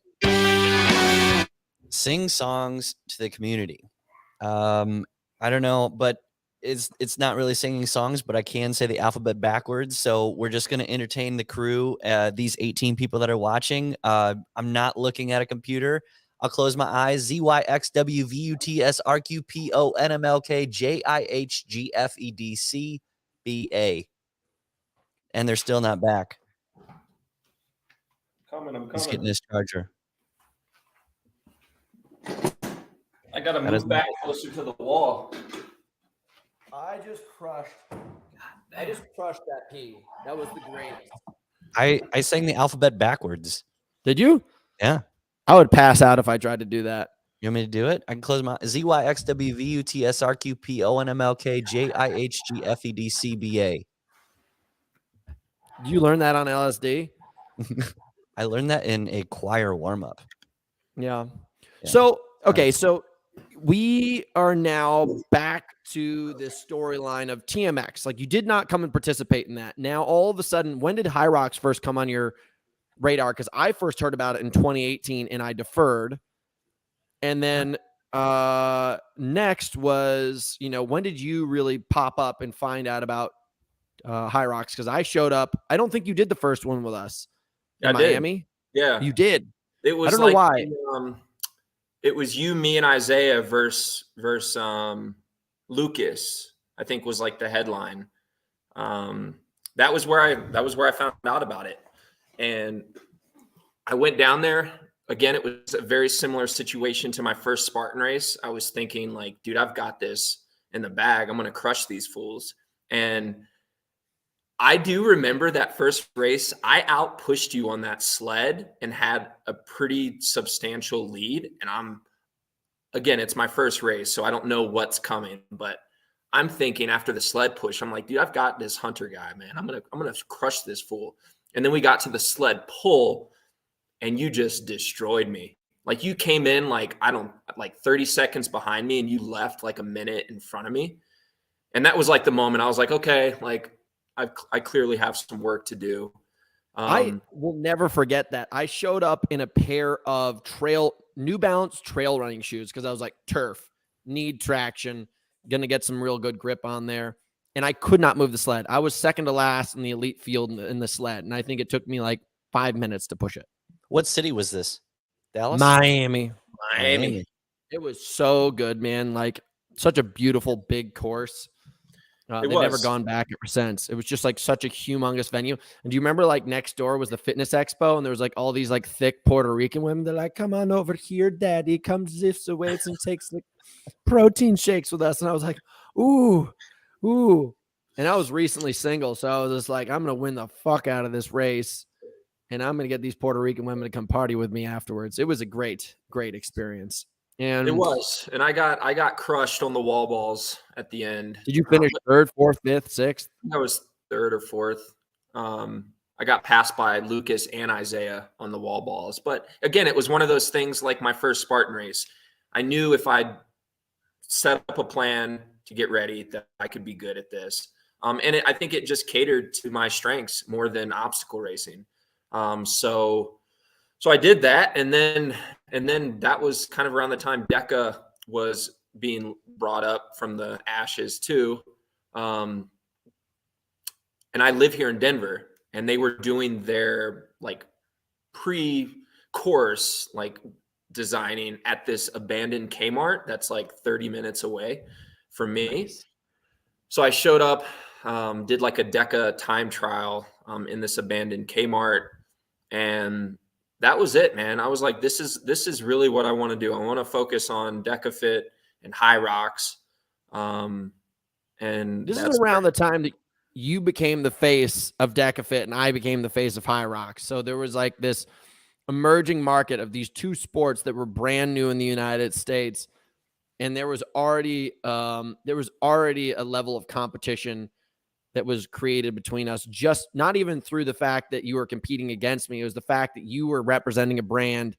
Sing songs to the community. I don't know, but it's not really singing songs, but I can say the alphabet backwards. So we're just going to entertain the crew, these 18 people that are watching. I'm not looking at a computer. I'll close my eyes. ZYXWVUTSRQPONMLKJIHGFEDCBA. And they're still not back. I'm He's getting his charger. I gotta move back closer to the wall. I just crushed that P. That was the greatest. I sang the alphabet backwards. Did you? Yeah. I would pass out if I tried to do that. You want me to do it? I can close my ZYXWVUTSRQPONMLKJIHGFEDCBA. Did you learn that on LSD? I learned that in a choir warm-up. Yeah. Yeah. So, okay, so we are now back to this storyline of TMX. Like you did not come and participate in that. Now, all of a sudden, when did High Rocks first come on your radar? Because I first heard about it in 2018 and I deferred. And then next was, when did you really pop up and find out about High Rocks? Because I showed up. I don't think you did the first one with us in Miami. Yeah, you did. It was. I don't know why. It was you, me, and Isaiah versus Lucas. I think was like the headline. That was where I found out about it, and I went down there. Again, it was a very similar situation to my first Spartan race. I was thinking like, dude, I've got this in the bag. I'm going to crush these fools. And I do remember that first race, I out-pushed you on that sled and had a pretty substantial lead. And again, it's my first race, so I don't know what's coming, but I'm thinking after the sled push, I'm like, dude, I've got this Hunter guy, man. I'm going to crush this fool. And then we got to the sled pull and you just destroyed me. Like you came in like 30 seconds behind me and you left like a minute in front of me. And that was like the moment I was like, okay, like I clearly have some work to do. I will never forget that. I showed up in a pair of New Balance trail running shoes because I was like, turf, need traction, going to get some real good grip on there. And I could not move the sled. I was second to last in the elite field in the sled. And I think it took me like 5 minutes to push it. What city was this? Dallas? Miami. It was so good, man. Like such a beautiful big course. They've never gone back ever since. It was just like such a humongous venue. And do you remember like next door was the fitness expo and there was like all these like thick Puerto Rican women. They're like, come on over here, daddy. Come lift the weights and takes like protein shakes with us. And I was like, ooh. And I was recently single. So I was just like, I'm going to win the fuck out of this race. And I'm going to get these Puerto Rican women to come party with me afterwards. It was a great, great experience. And it was. And I got crushed on the wall balls at the end. Did you finish third, fourth, fifth, sixth? I was third or fourth. I got passed by Lucas and Isaiah on the wall balls. But again, it was one of those things like my first Spartan race. I knew if I'd set up a plan to get ready that I could be good at this. I think it just catered to my strengths more than obstacle racing. So I did that. And then that was kind of around the time DECA was being brought up from the ashes too. And I live here in Denver and they were doing their like pre-course, like designing at this abandoned Kmart that's like 30 minutes away from me. Nice. So I showed up, did like a DECA time trial in this abandoned Kmart. And that was it, man. I was like, this is really what I want to do. I want to focus on DECA Fit and High Rocks. And this is around the time that you became the face of DECA Fit and I became the face of High Rocks. So there was like this emerging market of these two sports that were brand new in the United States. and there was already a level of competition that was created between us, just not even through the fact that you were competing against me. It was the fact that you were representing a brand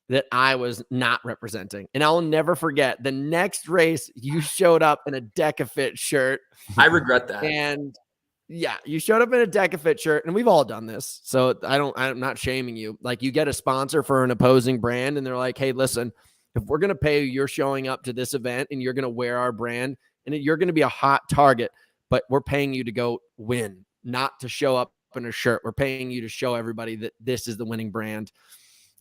that I was not representing. And I'll never forget the next race, you showed up in a DecaFit shirt. I regret that. And yeah, you showed up in a DecaFit shirt, and we've all done this. So I'm not shaming you. Like, you get a sponsor for an opposing brand and they're like, hey, listen, if we're going to pay you, you're showing up to this event and you're going to wear our brand and you're going to be a hot target, but we're paying you to go win, not to show up in a shirt. We're paying you to show everybody that this is the winning brand.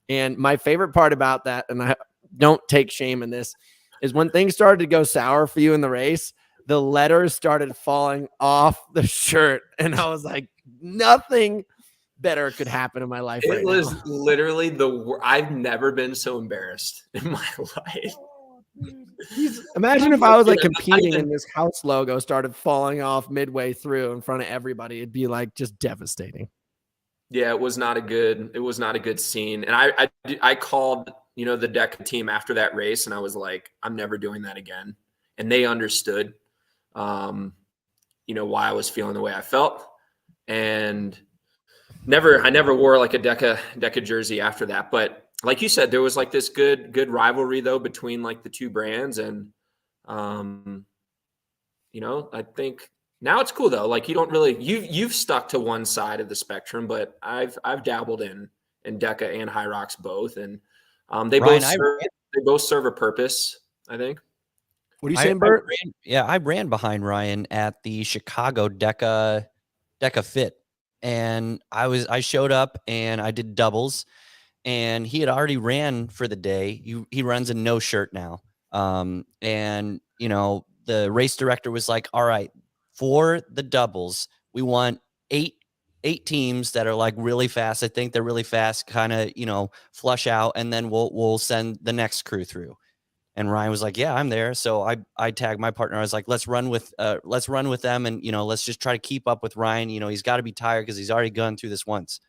And my favorite part about that, and I don't take shame in this, is when things started to go sour for you in the race, the letters started falling off the shirt. And I was like, nothing better could happen in my life. It was literally I've never been so embarrassed in my life. Imagine if I was like competing and this house logo started falling off midway through in front of everybody. It'd be like just devastating. Yeah, it was not a good scene. And I called, the DECA team after that race, and I was like, I'm never doing that again. And they understood, why I was feeling the way I felt. And I never wore like a DECA jersey after that. But like you said, there was like this good rivalry though between like the two brands. And, I think now it's cool though. Like, you don't really, you've stuck to one side of the spectrum, but I've dabbled in DECA and High Rocks both. And, they both serve a purpose, I think. What are you saying, Bert? I ran behind Ryan at the Chicago DECA Fit, and I showed up and I did doubles, and he had already ran for the day. He runs in no shirt now. And the race director was like, all right, for the doubles, we want eight teams that are like really fast. I think they're really fast, kind of, flush out, and then we'll send the next crew through. And Ryan was like, yeah, I'm there. So I tagged my partner. I was like, let's run with them. And, let's just try to keep up with Ryan. He's got to be tired because he's already gone through this once.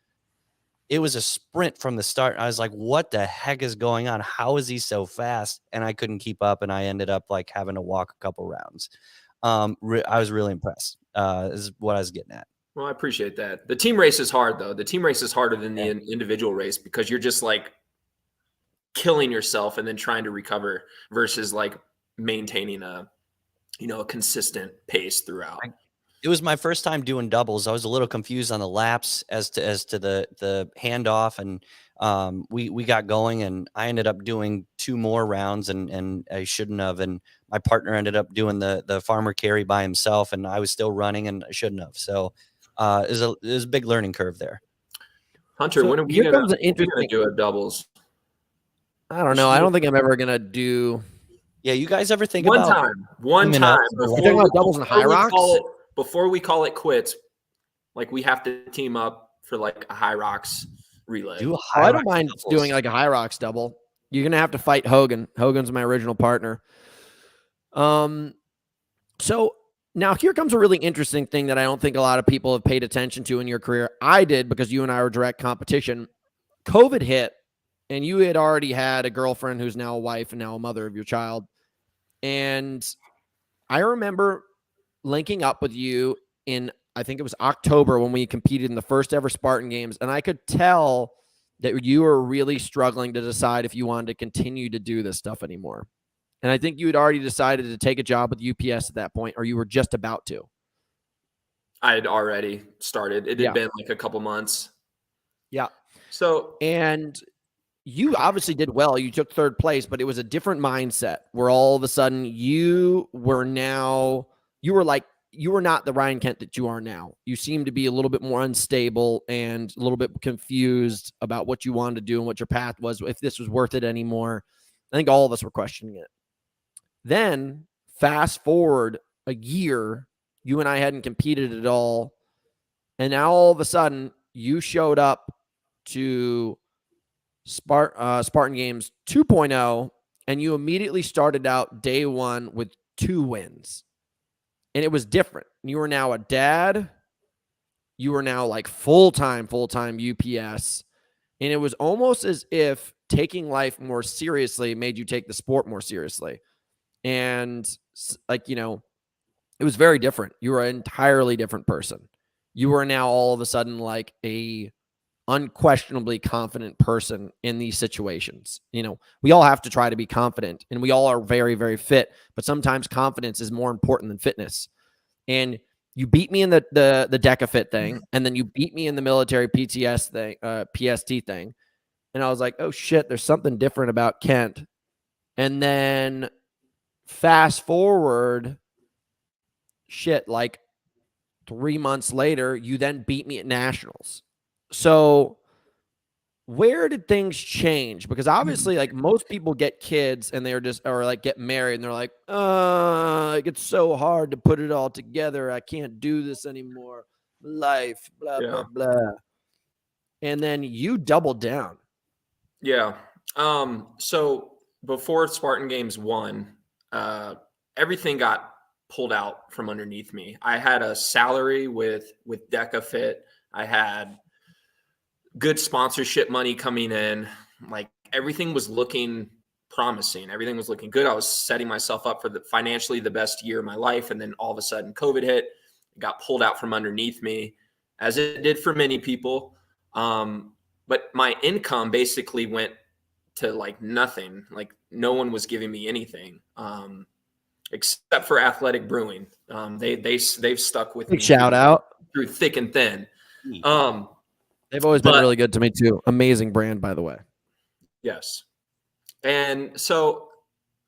It was a sprint from the start. I was like, what the heck is going on? How is he so fast? And I couldn't keep up. And I ended up like having to walk a couple rounds. I was really impressed. Is what I was getting at. Well, I appreciate that. The team race is hard though. The team race is harder than the individual race because you're just like killing yourself and then trying to recover versus like maintaining a consistent pace throughout. It was my first time doing doubles. I was a little confused on the laps as to the handoff, and we got going, and I ended up doing 2 more rounds, and I shouldn't have. And my partner ended up doing the farmer carry by himself, and I was still running, and I shouldn't have. So it was a big learning curve there. Hunter, so when are we going to do a doubles? I don't know. I don't think I'm ever going to do. Yeah, you guys ever think one about time before we about doubles and High Rocks? Before we call it quits, like we have to team up for like a High Rocks relay. I don't mind doing like a High Rocks double. You're going to have to fight Hogan. Hogan's my original partner. So now here comes a really interesting thing that I don't think a lot of people have paid attention to in your career. I did because you and I were direct competition. COVID hit, and you had already had a girlfriend who's now a wife and now a mother of your child. And I remember linking up with you in, I think it was October, when we competed in the first ever Spartan Games. And I could tell that you were really struggling to decide if you wanted to continue to do this stuff anymore. And I think you had already decided to take a job with UPS at that point, or you were just about to. I had already started. It had been like a couple months. Yeah. So, and you obviously did well. You took 3rd place, but it was a different mindset where all of a sudden you were not the Ryan Kent that you are now. You seem to be a little bit more unstable and a little bit confused about what you wanted to do and what your path was, if this was worth it anymore. I think all of us were questioning it. Then fast forward a year, you and I hadn't competed at all. And now all of a sudden you showed up to Spartan Games 2.0, and you immediately started out day 1 with 2 wins. And it was different. You were now a dad. You were now like full-time UPS. And it was almost as if taking life more seriously made you take the sport more seriously. And like, you know, it was very different. You were an entirely different person. You were now all of a sudden like a unquestionably confident person in these situations. You know, we all have to try to be confident, and we all are very, very fit, but sometimes confidence is more important than fitness. And you beat me in the DECA fit thing, and then you beat me in the military PTS thing, PST thing. And I was like, oh shit, there's something different about Kent. And then fast forward, shit, like 3 months later, you then beat me at nationals. So where did things change? Because obviously, like, most people get kids and they're just, or like get married and they're like, like, it's so hard to put it all together. I can't do this anymore. Life, blah, blah, Yeah. blah. And then you doubled down. Yeah. So before Spartan Games 1, everything got pulled out from underneath me. I had a salary with DECA Fit. I had good sponsorship money coming in. Like, everything was looking promising. Everything was looking good. I was setting myself up for financially the best year of my life. And then all of a sudden COVID hit, it got pulled out from underneath me, as it did for many people. But my income basically went to like nothing. Like, no one was giving me anything, except for Athletic Brewing. They've stuck with Big me shout out. through thick and thin. They've always been really good to me too. Amazing brand, by the way. Yes. And so,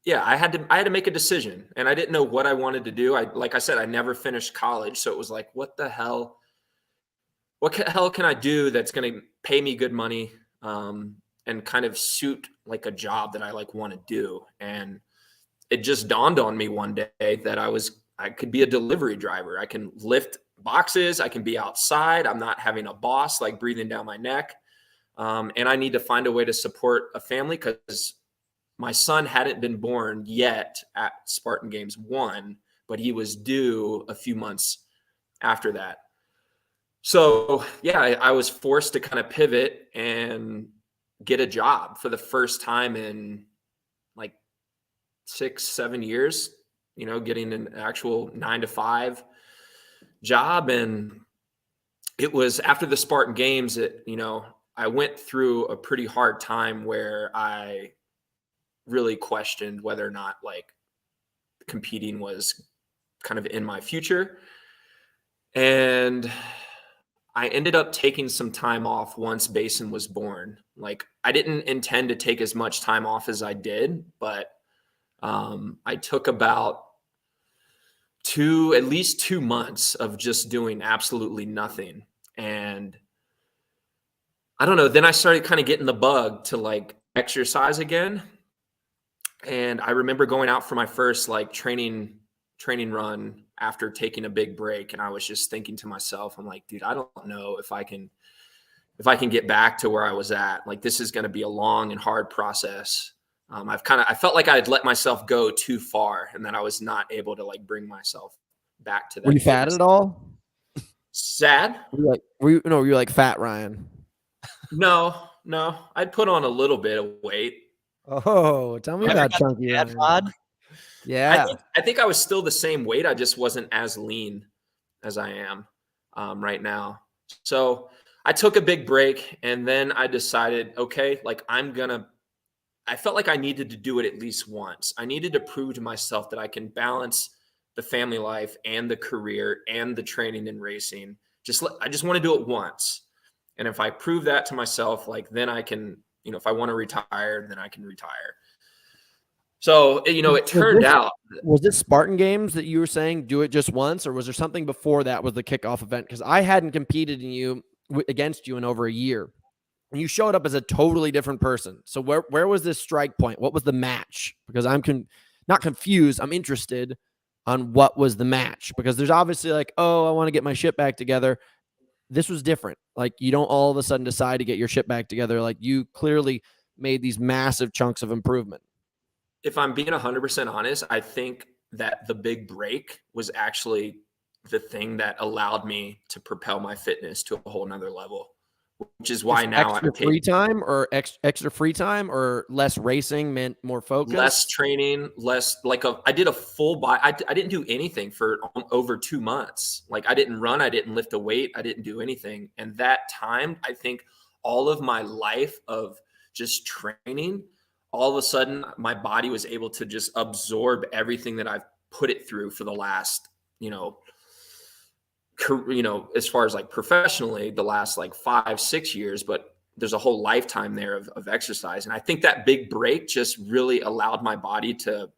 yeah, I had to make a decision, and I didn't know what I wanted to do. Like I said, I never finished college. So it was like, what the hell can I do that's going to pay me good money, and kind of suit like a job that I like want to do? And it just dawned on me one day that I could be a delivery driver. I can lift boxes. I can be outside. I'm not having a boss like breathing down my neck. And I need to find a way to support a family, because my son hadn't been born yet at Spartan Games 1, but he was due a few months after that. So yeah, I was forced to kind of pivot and get a job for the first time in like 6-7 years, you know, getting an actual 9-to-5 job. And it was after the Spartan Games that, you know, I went through a pretty hard time where I really questioned whether or not like competing was kind of in my future. And I ended up taking some time off once Basin was born. Like, I didn't intend to take as much time off as I did, but I took about at least 2 months of just doing absolutely nothing. And I don't know, then I started kind of getting the bug to like exercise again. And I remember going out for my first like training run after taking a big break. And I was just thinking to myself, I'm like, dude, I don't know if I can get back to where I was at. Like, this is going to be a long and hard process. I felt like I had let myself go too far, and that I was not able to like bring myself back to that. Were you fat at all? Sad? Were you like fat Ryan? No. I'd put on a little bit of weight. Oh, tell me about chunky Ryan. Yeah. I think I was still the same weight. I just wasn't as lean as I am right now. So I took a big break, and then I decided, okay, like I felt like I needed to do it at least once. I needed to prove to myself that I can balance the family life and the career and the training and racing. I just want to do it once. And if I prove that to myself, like, then I can, you know, if I want to retire, then I can retire. So, you know, it turned out. Was this Spartan Games that you were saying do it just once, or was there something before that was the kickoff event? Because I hadn't competed against you in over a year. And you showed up as a totally different person. So where was this strike point? What was the match? Because I'm not confused. I'm interested on what was the match, because there's obviously like, oh, I want to get my shit back together. This was different. Like, you don't all of a sudden decide to get your shit back together. Like, you clearly made these massive chunks of improvement. If I'm being 100% honest, I think that the big break was actually the thing that allowed me to propel my fitness to a whole nother level, which is why Just now extra free time or extra free time or less racing meant more focus? Less training, less I did a full body. I didn't do anything for over 2 months. Like I didn't run, I didn't lift a weight, I didn't do anything. And that time, I think all of my life of just training, all of a sudden my body was able to just absorb everything that I've put it through for the last, as far as like professionally, the last like 5-6 years, but there's a whole lifetime there of exercise. And I think that big break just really allowed my body to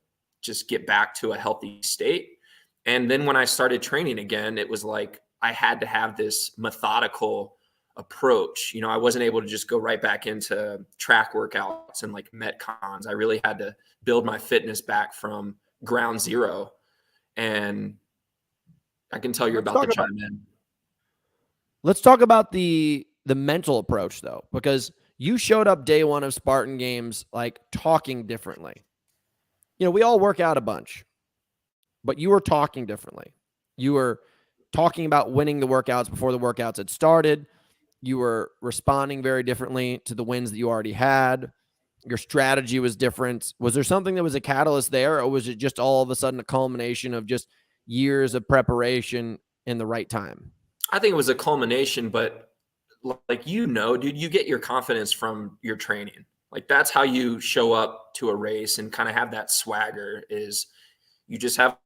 just get back to a healthy state. And then when I started training again, it was like I had to have this methodical approach. I wasn't able to just go right back into track workouts and like metcons. I really had to build my fitness back from ground zero. And I can tell you're about to chime in. Let's talk about the mental approach, though, because you showed up day one of Spartan Games like talking differently. We all work out a bunch, but you were talking differently. You were talking about winning the workouts before the workouts had started. You were responding very differently to the wins that you already had. Your strategy was different. Was there something that was a catalyst there, or was it just all of a sudden a culmination of just years of preparation in the right time? I think it was a culmination, but dude, you get your confidence from your training. Like that's how you show up to a race and kind of have that swagger is you just have,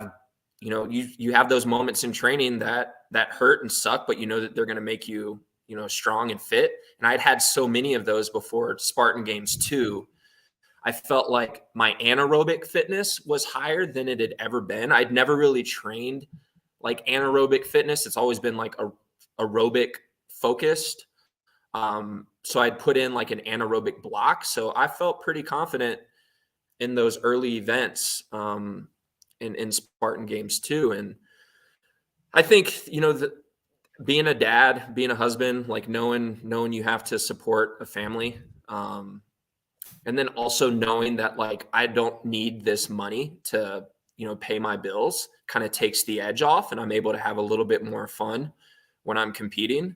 you have those moments in training that hurt and suck, but you know that they're going to make you, strong and fit. And I'd had so many of those before Spartan Games 2. I felt like my anaerobic fitness was higher than it had ever been. I'd never really trained like anaerobic fitness. It's always been like aerobic focused. So I'd put in like an anaerobic block. So I felt pretty confident in those early events in Spartan Games 2. And I think, being a dad, being a husband, like knowing you have to support a family. And then also knowing that like I don't need this money to, pay my bills kind of takes the edge off, and I'm able to have a little bit more fun when I'm competing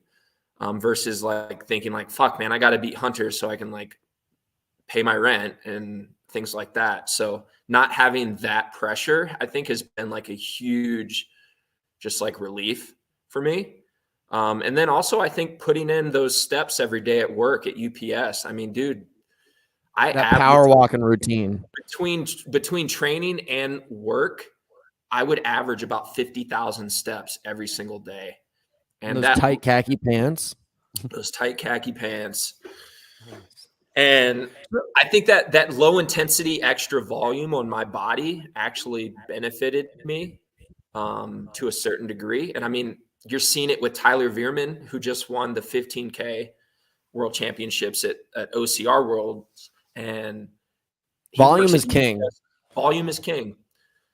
versus like thinking like, fuck man, I got to beat Hunter so I can like pay my rent and things like that. So not having that pressure, I think has been like a huge just like relief for me. And then also I think putting in those steps every day at work at UPS. I mean, dude, that power walking routine between training and work, I would average about 50,000 steps every single day. And those tight khaki pants. And I think that low intensity extra volume on my body actually benefited me to a certain degree. And I mean, you're seeing it with Tyler Veerman, who just won the 15K World Championships at OCR Worlds. And volume is king. Volume is king.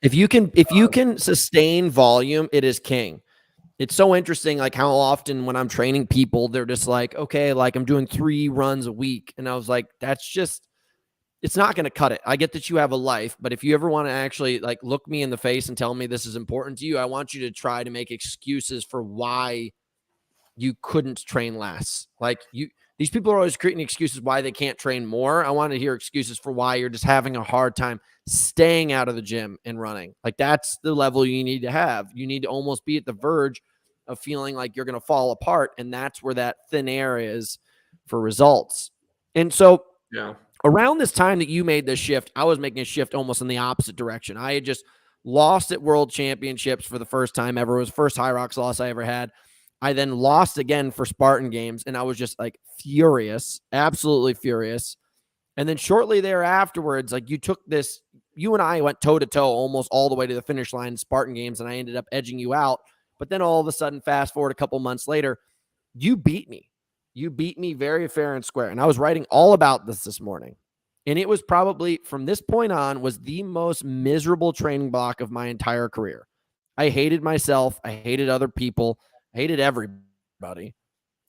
If you can sustain volume, it is king. It's so interesting, like how often when I'm training people, they're just like, okay, like I'm doing 3 runs a week. And I was like, it's not going to cut it. I get that you have a life, but if you ever want to actually like look me in the face and tell me this is important to you, I want you to try to make excuses for why you couldn't train less. Like these people are always creating excuses why they can't train more. I want to hear excuses for why you're just having a hard time staying out of the gym and running. Like that's the level you need to have. You need to almost be at the verge of feeling like you're going to fall apart. And that's where that thin air is for results. And so around this time that you made this shift, I was making a shift almost in the opposite direction. I had just lost at World Championships for the first time ever. It was the first High Rocks loss I ever had. I then lost again for Spartan Games, and I was just like furious, absolutely furious. And then shortly thereafterwards, like you and I went toe to toe almost all the way to the finish line in Spartan Games, and I ended up edging you out. But then all of a sudden, fast forward a couple months later, you beat me. You beat me very fair and square. And I was writing all about this morning. And it was probably from this point on was the most miserable training block of my entire career. I hated myself. I hated other people. I hated everybody.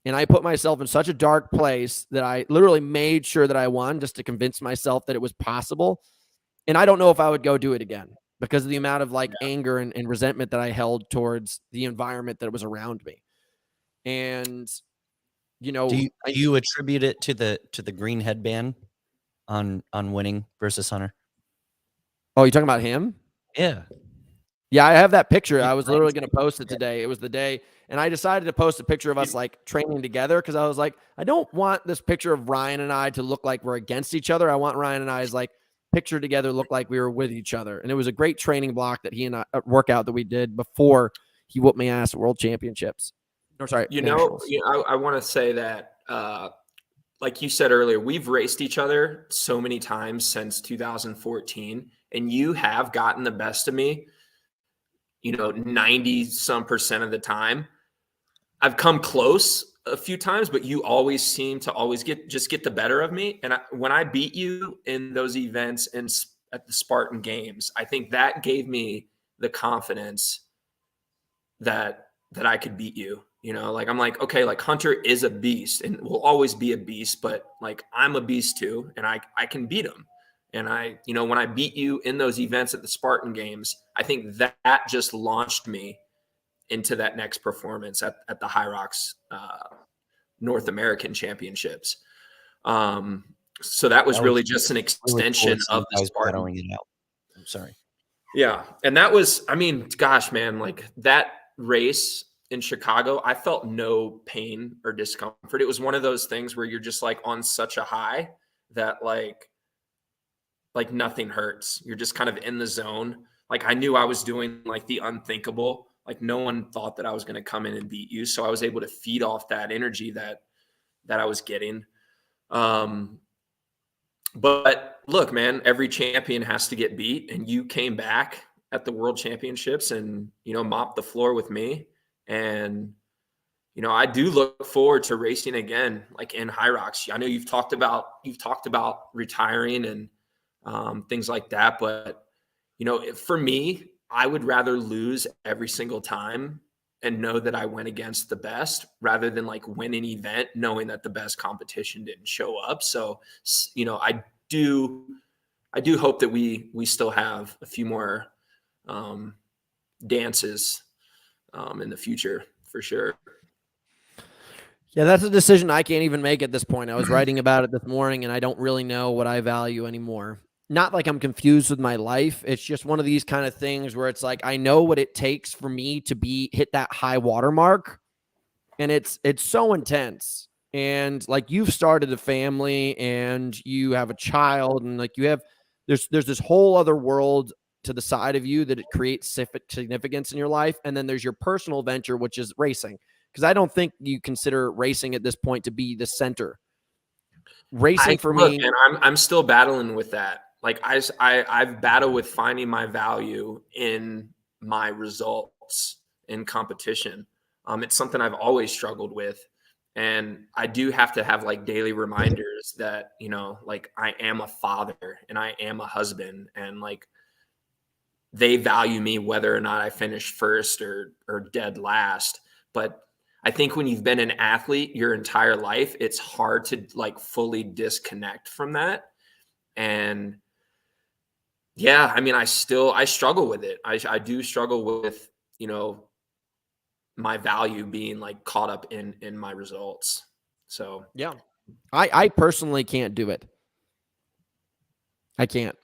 And I put myself in such a dark place that I literally made sure that I won just to convince myself that it was possible. And I don't know if I would go do it again because of the amount of anger and resentment that I held towards the environment that was around me. And you know, Do you attribute it to the green headband on winning versus Hunter? oh, you talking about him? Yeah. Yeah, I have that picture. He I was plans literally going to- to post it today. It was the day, and I decided to post a picture of us like training together because I was like, I don't want this picture of Ryan and I to look like we're against each other. I want Ryan and I's like picture together look like we were with each other. And it was a great training block that he and I workout that we did before he whooped me ass at World Championships. Or sorry, Nationals. I want to say that, like you said earlier, we've raced each other so many times since 2014, and you have gotten the best of me, 90 some percent of the time. I've come close a few times, but you always seem to always get the better of me. And when I beat you in those events and at the Spartan Games, I think that gave me the confidence that I could beat you. Like I'm like, okay, like Hunter is a beast and will always be a beast, but like I'm a beast too, and I can beat him. And when I beat you in those events at the Spartan Games, I think that just launched me into that next performance at the High Rocks North American Championships. So that was really just an extension of the Spartan. battling it out. I'm sorry. Yeah. And that was, I mean, gosh, man, like that race in Chicago, I felt no pain or discomfort. It was one of those things where you're just like on such a high that like nothing hurts. You're just kind of in the zone. Like I knew I was doing like the unthinkable. Like no one thought that I was going to come in and beat you. So I was able to feed off that energy that I was getting. But look, man, every champion has to get beat, and you came back at the World Championships and, mopped the floor with me. And, I do look forward to racing again, like in High Rocks. I know you've talked about retiring and things like that. But, for me, I would rather lose every single time and know that I went against the best rather than like win an event knowing that the best competition didn't show up. So, I do hope that we still have a few more dances in the future for sure. Yeah, that's a decision I can't even make at this point. I was writing about it this morning, and I don't really know what I value anymore. Not like I'm confused with my life. It's just one of these kind of things where it's like I know what it takes for me to hit that high water mark, and it's so intense. And like you've started a family, and you have a child, and like there's this whole other world to the side of you that it creates significance in your life, and then there's your personal venture, which is racing. Because I don't think you consider racing at this point to be the center. Racing for me, and I'm still battling with that. Like I've battled with finding my value in my results in competition. It's something I've always struggled with, and I do have to have like daily reminders that like I am a father and I am a husband, and like they value me whether or not I finish first or dead last. But I think when you've been an athlete your entire life, it's hard to like fully disconnect from that. And yeah, I mean, I struggle with it. I do struggle with, my value being like caught up in my results. So yeah, I personally can't do it. I can't.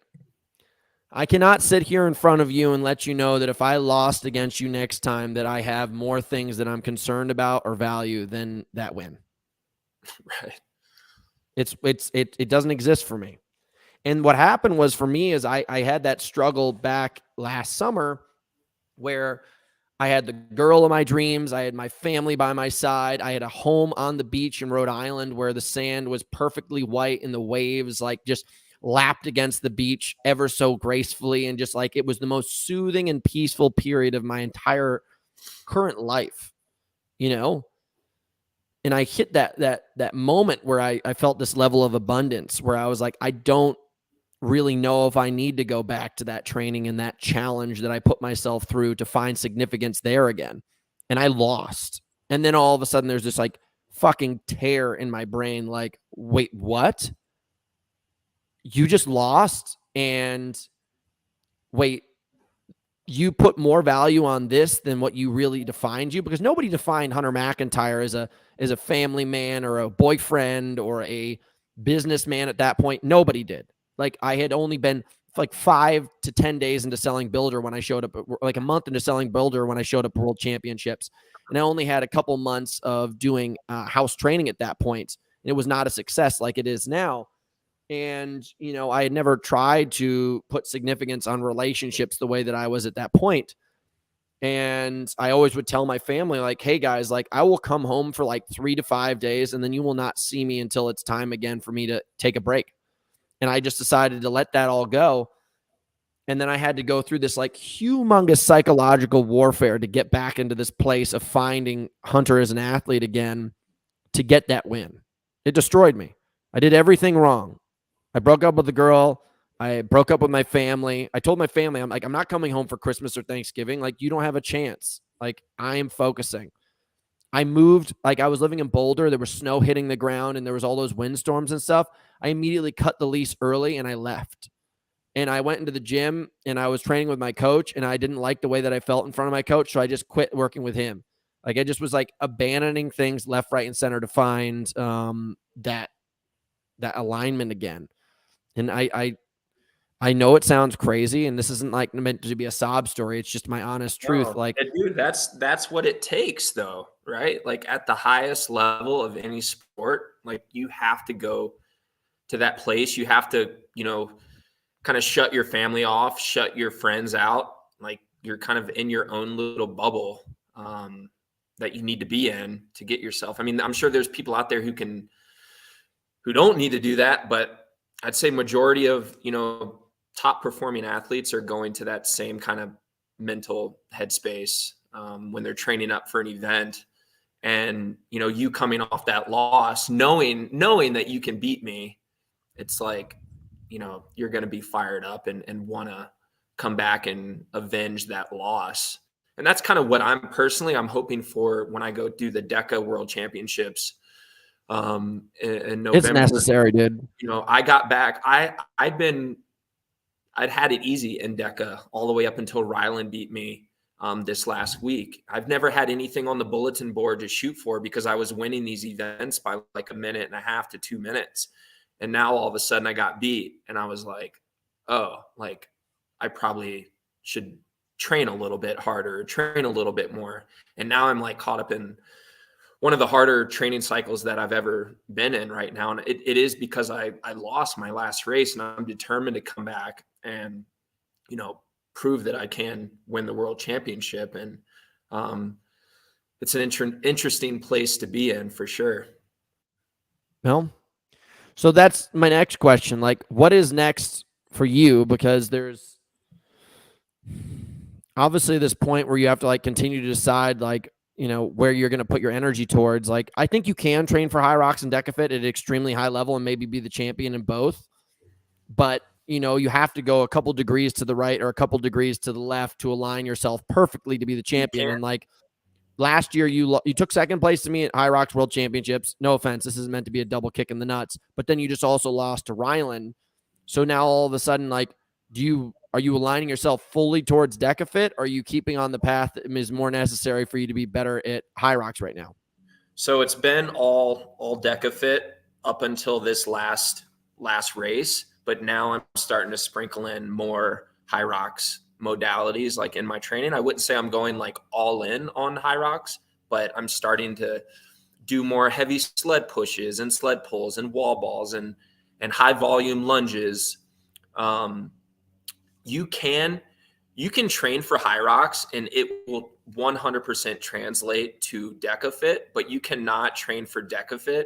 I cannot sit here in front of you and let you know that if I lost against you next time, that I have more things that I'm concerned about or value than that win. Right. It doesn't exist for me. And what happened was for me is I had that struggle back last summer where I had the girl of my dreams. I had my family by my side. I had a home on the beach in Rhode Island where the sand was perfectly white and the waves like just lapped against the beach ever so gracefully. And just like, it was the most soothing and peaceful period of my entire current life, And I hit that moment where I felt this level of abundance where I was like, I don't really know if I need to go back to that training and that challenge that I put myself through to find significance there again. And I lost. And then all of a sudden there's this like fucking tear in my brain. Like, wait, what? You just lost? And wait, you put more value on this than what you really defined you, because nobody defined Hunter McIntyre as a family man or a boyfriend or a businessman at that point. Nobody did. Like, I had only been like 5 to 10 days into selling Builder when I showed up, like a month into selling Builder when I showed up at World Championships. And I only had a couple months of doing house training at that point. And it was not a success like it is now. And, you know, I had never tried to put significance on relationships the way that I was at that point. And I always would tell my family, like, hey guys, like, I will come home for like 3 to 5 days and then you will not see me until it's time again for me to take a break. And I just decided to let that all go. And then I had to go through this like humongous psychological warfare to get back into this place of finding Hunter as an athlete again to get that win. It destroyed me. I did everything wrong. I broke up with the girl. I broke up with my family. I told my family, I'm like, I'm not coming home for Christmas or Thanksgiving. Like, you don't have a chance. Like, I am focusing. I moved, like, I was living in Boulder. There was snow hitting the ground and there was all those windstorms and stuff. I immediately cut the lease early and I left. And I went into the gym and I was training with my coach and I didn't like the way that I felt in front of my coach. So I just quit working with him. Like, I just was like abandoning things left, right, and center to find that alignment again. And I know it sounds crazy, and this isn't like meant to be a sob story. It's just my honest truth. Like, and dude, that's what it takes, though, right? Like, at the highest level of any sport, like, you have to go to that place. You have to, you know, kind of shut your family off, shut your friends out. Like, you're kind of in your own little bubble that you need to be in to get yourself. I mean, I'm sure there's people out there who don't need to do that, but I'd say majority of, you know, top performing athletes are going to that same kind of mental headspace when they're training up for an event. And, you know, you coming off that loss, knowing that you can beat me, it's like, you know, you're going to be fired up and want to come back and avenge that loss. And that's kind of what I'm hoping for when I go do the DECA World Championships in November. it's necessary, dude. You know, I got back. I'd had it easy in DECA all the way up until Ryland beat me this last week. I've never had anything on the bulletin board to shoot for because I was winning these events by like 1.5 to 2 minutes. And now all of a sudden I got beat and I was like, oh, like, I probably should train a little bit harder, train a little bit more. And now I'm like caught up in one of the harder training cycles that I've ever been in right now. And it is because I lost my last race and I'm determined to come back and, you know, prove that I can win the world championship. And it's an interesting place to be in for sure. Well, so that's my next question. Like, what is next for you? Because there's obviously this point where you have to like continue to decide, like, you know, where you're going to put your energy towards. Like, I think you can train for High Rocks and DECAFIT at an extremely high level and maybe be the champion in both. But, you know, you have to go a couple degrees to the right or a couple degrees to the left to align yourself perfectly to be the champion. And like last year, you took second place to me at High Rocks World Championships. No offense, this is meant to be a double kick in the nuts. But then you just also lost to Ryland. So now all of a sudden, like, are you aligning yourself fully towards DECAFIT? Or are you keeping on the path that is more necessary for you to be better at High Rocks right now? So it's been all DECAFIT up until this last race, but now I'm starting to sprinkle in more High Rocks modalities like in my training. I wouldn't say I'm going like all in on High Rocks, but I'm starting to do more heavy sled pushes and sled pulls and wall balls and high volume lunges. You can train for High Rocks and it will 100% translate to DECAFIT, but you cannot train for DECAFIT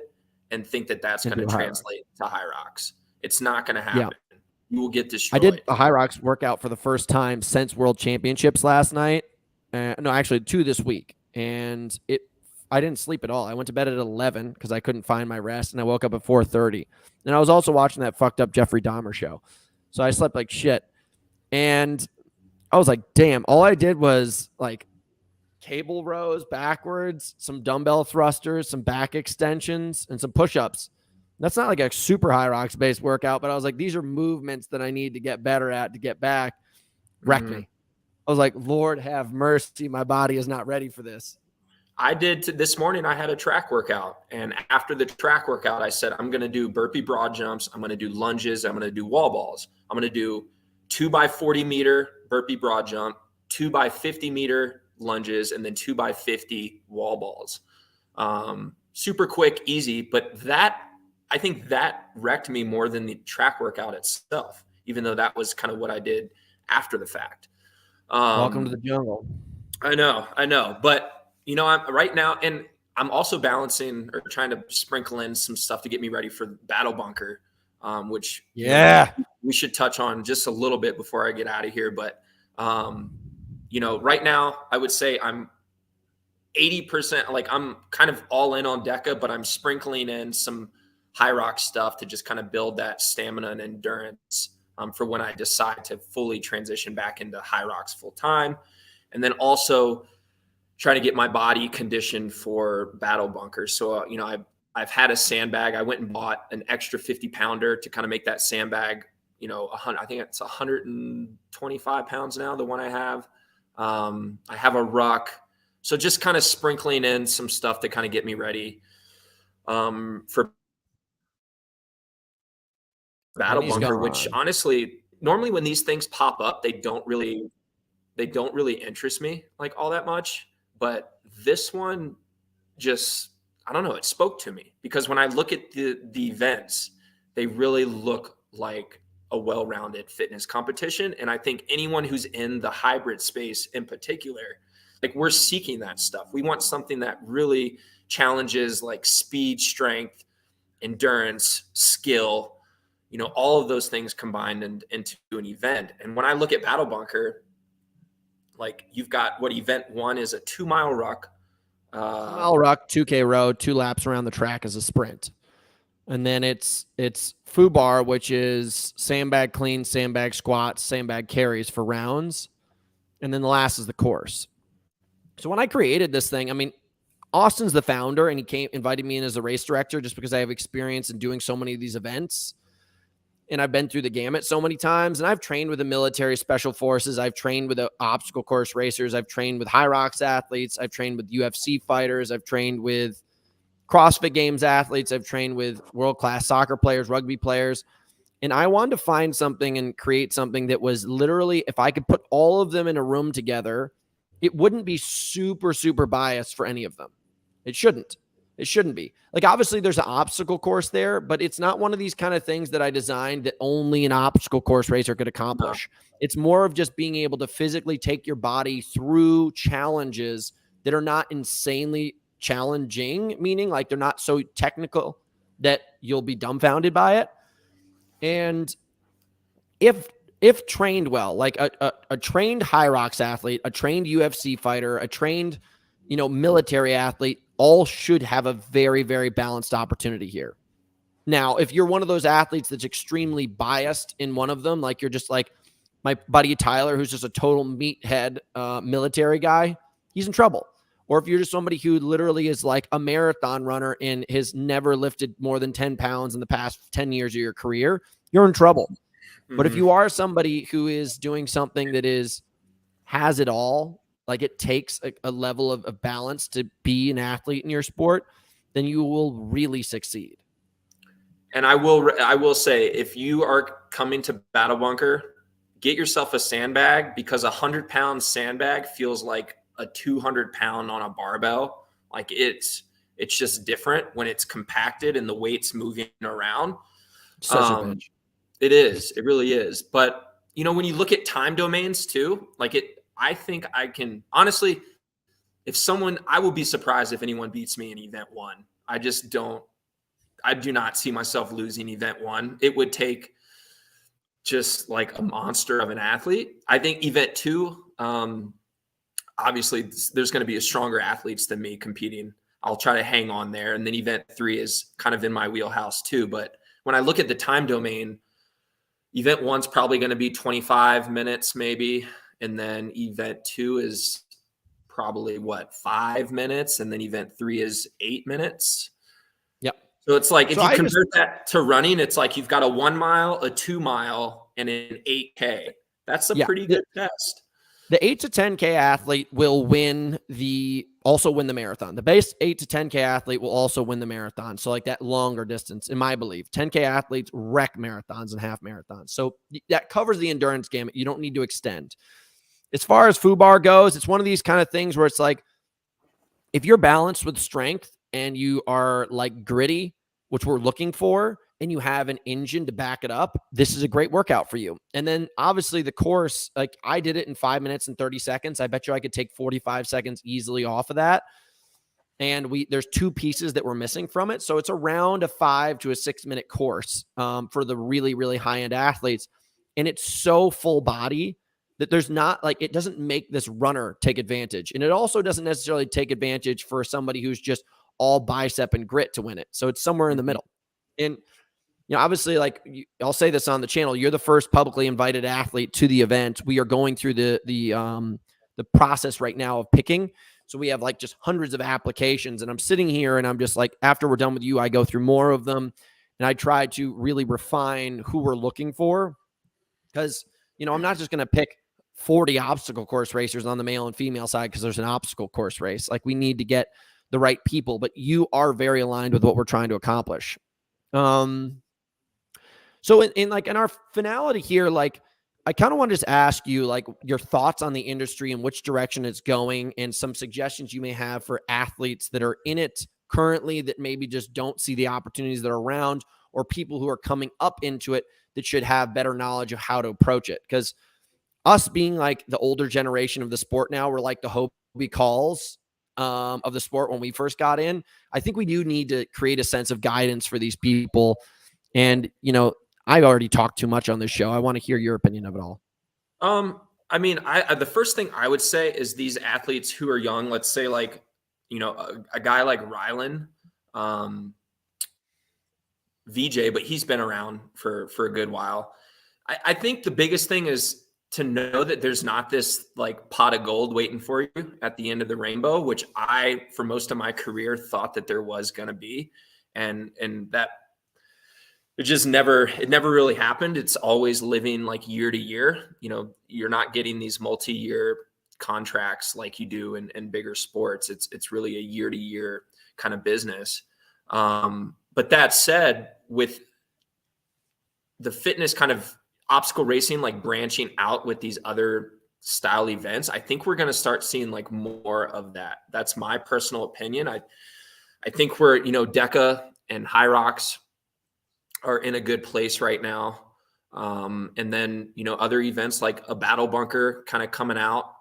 and think that that's going to translate to High Rocks. It's not going to happen. Yeah. You will get destroyed. I did a High Rocks workout for the first time since World Championships last night. No, actually 2 this week. And I didn't sleep at all. I went to bed at 11 because I couldn't find my rest, and I woke up at 4:30. And I was also watching that fucked up Jeffrey Dahmer show. So I slept like shit. And I was like, damn, all I did was like cable rows backwards, some dumbbell thrusters, some back extensions, and some push-ups. That's not like a super High Rocks based workout, but I was like, these are movements that I need to get better at to get back. Wrecked me. I was like, Lord have mercy, my body is not ready for this. I did this morning. I had a track workout, and after the track workout, I said, I'm going to do burpee broad jumps. I'm going to do lunges. I'm going to do wall balls. I'm going to do 2x40-meter burpee broad jump, 2x50-meter lunges, and then 2x50 wall balls. Super quick, easy, but I think that wrecked me more than the track workout itself, even though that was kind of what I did after the fact. Welcome to the jungle. I know. But, I'm right now, and I'm also balancing or trying to sprinkle in some stuff to get me ready for Battle Bunker, which we should touch on just a little bit before I get out of here. But, right now I would say I'm 80%, like I'm kind of all in on DECA, but I'm sprinkling in some high rock stuff to just kind of build that stamina and endurance for when I decide to fully transition back into high rocks full time. And then also trying to get my body conditioned for Battle Bunker. So, I've had a sandbag. I went and bought an extra 50-pounder to kind of make that sandbag, 100, I think it's 125 pounds now, the one I have. I have a ruck. So just kind of sprinkling in some stuff to kind of get me ready for Battle Bunker, which honestly, normally when these things pop up, they don't really interest me like all that much. But this one just, I don't know, it spoke to me because when I look at the events, they really look like a well-rounded fitness competition. And I think anyone who's in the hybrid space in particular, like we're seeking that stuff. We want something that really challenges like speed, strength, endurance, skill, all of those things combined into an event. And when I look at Battle Bunker, like you've got what event one is a 2-mile ruck. 2-mile ruck, 2K road, 2 laps around the track as a sprint. And then it's FUBAR, which is sandbag clean, sandbag squats, sandbag carries for rounds. And then the last is the course. So when I created this thing, I mean, Austin's the founder and he invited me in as a race director just because I have experience in doing so many of these events. And I've been through the gamut so many times. And I've trained with the military special forces. I've trained with the obstacle course racers. I've trained with high rocks athletes. I've trained with UFC fighters. I've trained with CrossFit Games athletes. I've trained with world-class soccer players, rugby players. And I wanted to find something and create something that was literally, if I could put all of them in a room together, it wouldn't be super, super biased for any of them. It shouldn't. It shouldn't be. Like, obviously, there's an obstacle course there, but it's not one of these kind of things that I designed that only an obstacle course racer could accomplish. No. It's more of just being able to physically take your body through challenges that are not insanely challenging, meaning like they're not so technical that you'll be dumbfounded by it. And if trained well, like a trained high rocks athlete, a trained UFC fighter, a trained, military athlete, all should have a very, very balanced opportunity here. Now, if you're one of those athletes that's extremely biased in one of them, like you're just like my buddy Tyler, who's just a total meathead military guy, he's in trouble. Or if you're just somebody who literally is like a marathon runner and has never lifted more than 10 pounds in the past 10 years of your career, you're in trouble. Mm-hmm. But if you are somebody who is doing something that has it all, like it takes a level of balance to be an athlete in your sport, then you will really succeed. And I will say, if you are coming to Battle Bunker, get yourself a sandbag, because 100-pound sandbag feels like a 200-pound on a barbell. Like it's just different when it's compacted and the weight's moving around. Such a bitch. It is. It really is. But when you look at time domains too, like I think I can honestly, I will be surprised if anyone beats me in event one. I do not see myself losing event one. It would take just like a monster of an athlete. I think event two, obviously there's going to be a stronger athletes than me competing. I'll try to hang on there. And then event three is kind of in my wheelhouse too. But when I look at the time domain, event one's probably going to be 25 minutes maybe. And then event two is probably 5 minutes. And then event three is 8 minutes. Yep. So it's like, if you convert that to running, it's like you've got a 1 mile, a 2 mile, and an 8K. That's a pretty good test. The 8 to 10K athlete will also win the marathon. The base 8 to 10K athlete will also win the marathon. So like that longer distance, in my belief, 10K athletes wreck marathons and half marathons. So that covers the endurance gamut. You don't need to extend. As far as FUBAR goes, it's one of these kind of things where it's like, if you're balanced with strength and you are like gritty, which we're looking for, and you have an engine to back it up, this is a great workout for you. And then obviously the course, like I did it in 5 minutes and 30 seconds. I bet you I could take 45 seconds easily off of that. And there's 2 pieces that we're missing from it. So it's around a 5 to a 6 minute course for the really, really high-end athletes. And it's so full body that there's not like, it doesn't make this runner take advantage. And it also doesn't necessarily take advantage for somebody who's just all bicep and grit to win it. So it's somewhere in the middle. And obviously, like I'll say this on the channel, you're the first publicly invited athlete to the event. We are going through the process right now of picking. So we have like just hundreds of applications, and I'm sitting here and I'm just like, after we're done with you, I go through more of them and I try to really refine who we're looking for. Because, I'm not just going to pick 40 obstacle course racers on the male and female side because there's an obstacle course race. Like we need to get the right people, but you are very aligned with what we're trying to accomplish. So in our finality here, like I kind of want to just ask you like your thoughts on the industry and which direction it's going, and some suggestions you may have for athletes that are in it currently that maybe just don't see the opportunities that are around, or people who are coming up into it that should have better knowledge of how to approach it. Because us being like the older generation of the sport now, we're like the Hobie Calls of the sport when we first got in. I think we do need to create a sense of guidance for these people. And, I already talked too much on this show. I want to hear your opinion of it all. I mean, the first thing I would say is these athletes who are young, let's say like, a guy like Rylan, VJ, but he's been around for a good while. I think the biggest thing is to know that there's not this like pot of gold waiting for you at the end of the rainbow, which I, for most of my career, thought that there was going to be. And that it never really happened. It's always living like year to year. You're not getting these multi-year contracts like you do in bigger sports. It's really a year to year kind of business. But that said, with the fitness kind of obstacle racing, like branching out with these other style events, I think we're going to start seeing like more of that. That's my personal opinion. I think we're, DECA and High Rocks are in a good place right now. And then, other events like a Battle Bunker kind of coming out.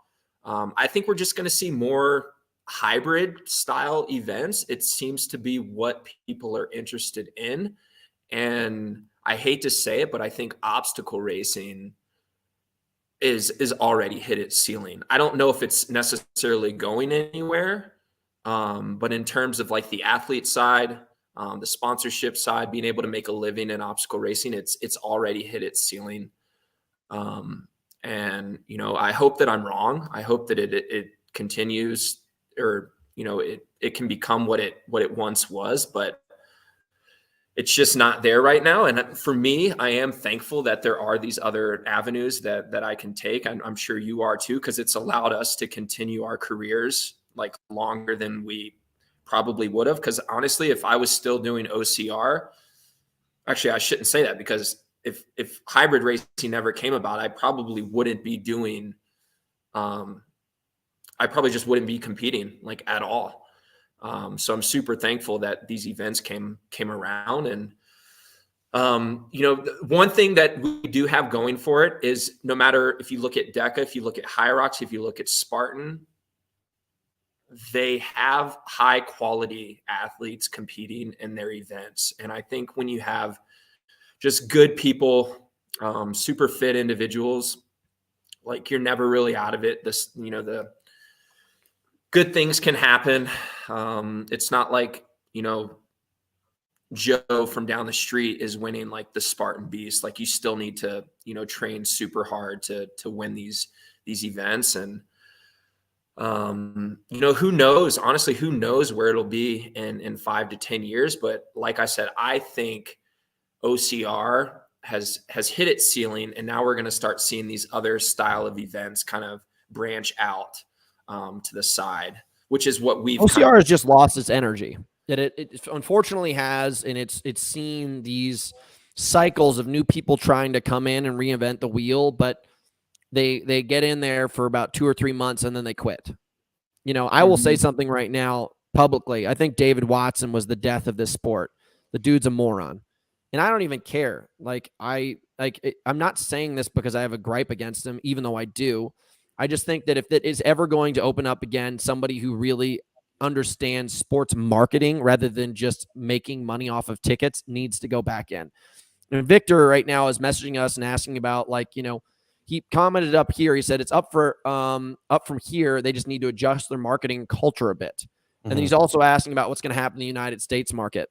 I think we're just going to see more hybrid style events. It seems to be what people are interested in. And I hate to say it, but I think obstacle racing is already hit its ceiling. I don't know if it's necessarily going anywhere. But in terms of like the athlete side, the sponsorship side, being able to make a living in obstacle racing, it's already hit its ceiling. And, I hope that I'm wrong. I hope that it continues, or, it can become what it once was, but it's just not there right now. And for me, I am thankful that there are these other avenues that I can take. I'm sure you are too, because it's allowed us to continue our careers like longer than we probably would have. Because honestly, if I was still doing OCR, actually, I shouldn't say that, because if hybrid racing never came about, I probably wouldn't be doing, I probably just wouldn't be competing like at all. So I'm super thankful that these events came around. And, one thing that we do have going for it is, no matter if you look at DECA, if you look at High Rocks, if you look at Spartan, they have high quality athletes competing in their events. And I think when you have just good people, super fit individuals, like, you're never really out of it. The good things can happen. It's not like, Joe from down the street is winning like the Spartan Beast. Like, you still need to, train super hard to win these events. And, who knows, honestly, who knows where it'll be in 5 to 10 years. But like I said, I think OCR has hit its ceiling, and now we're going to start seeing these other style of events kind of branch out to the side, which is what we've OCR has just lost its energy. That it unfortunately has, and it's seen these cycles of new people trying to come in and reinvent the wheel, but they get in there for about 2 or 3 months and then they quit. I will say something right now publicly. I think David Watson was the death of this sport. The dude's a moron. And I don't even care. I'm not saying this because I have a gripe against him, even though I do. I just think that if it is ever going to open up again, somebody who really understands sports marketing rather than just making money off of tickets needs to go back in. And Victor right now is messaging us and asking about, he commented up here. He said it's up from here. They just need to adjust their marketing culture a bit. And then he's also asking about what's going to happen in the United States market.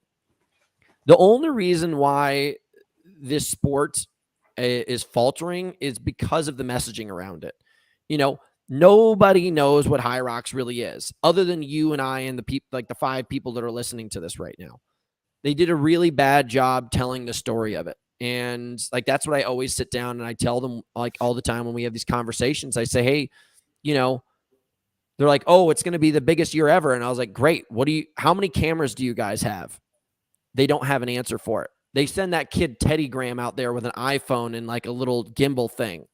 The only reason why this sport is faltering is because of the messaging around it. Nobody knows what High Rocks really is other than you and I and the people, like the 5 people that are listening to this right now. They did a really bad job telling the story of it. And that's what I always sit down and I tell them all the time when we have these conversations. I say, hey, they're like, oh, it's going to be the biggest year ever. And I was like, great. How many cameras do you guys have? They don't have an answer for it. They send that kid Teddy Graham out there with an iPhone and a little gimbal thing.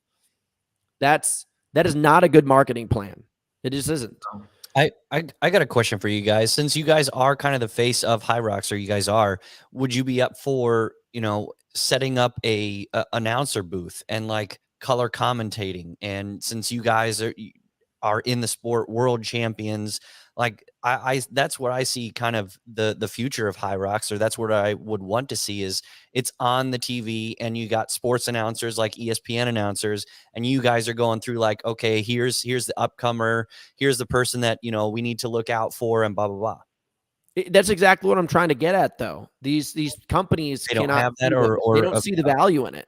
That is not a good marketing plan. It just isn't. I got a question for you guys. Since you guys are kind of the face of High Rocks, or you guys are, would you be up for, setting up a announcer booth and color commentating? And since you guys are in the sport, world champions, I that's what I see kind of the future of High Rocks, or that's what I would want to see is it's on the TV and you got sports announcers like ESPN announcers, and you guys are going through okay, here's the upcomer, here's the person that, we need to look out for, and blah, blah, blah. That's exactly what I'm trying to get at, though. These companies they don't have that, or they don't see the value in it.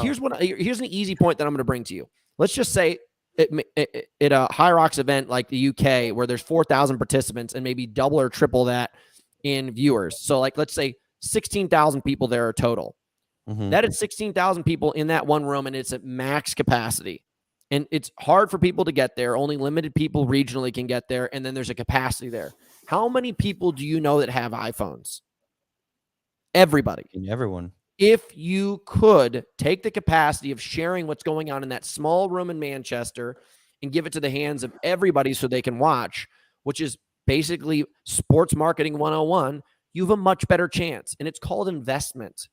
Here's an easy point that I'm going to bring to you. Let's just say at a High Rocks event like the UK, where there's 4,000 participants and maybe double or triple that in viewers. So let's say 16,000 people there are total. That is 16,000 people in that one room, and it's at max capacity. And it's hard for people to get there. Only limited people regionally can get there. And then there's a capacity there. How many people do you know that have iPhones? Everybody. Everyone. If you could take the capacity of sharing what's going on in that small room in Manchester and give it to the hands of everybody so they can watch, which is basically sports marketing 101, you have a much better chance. And it's called investment.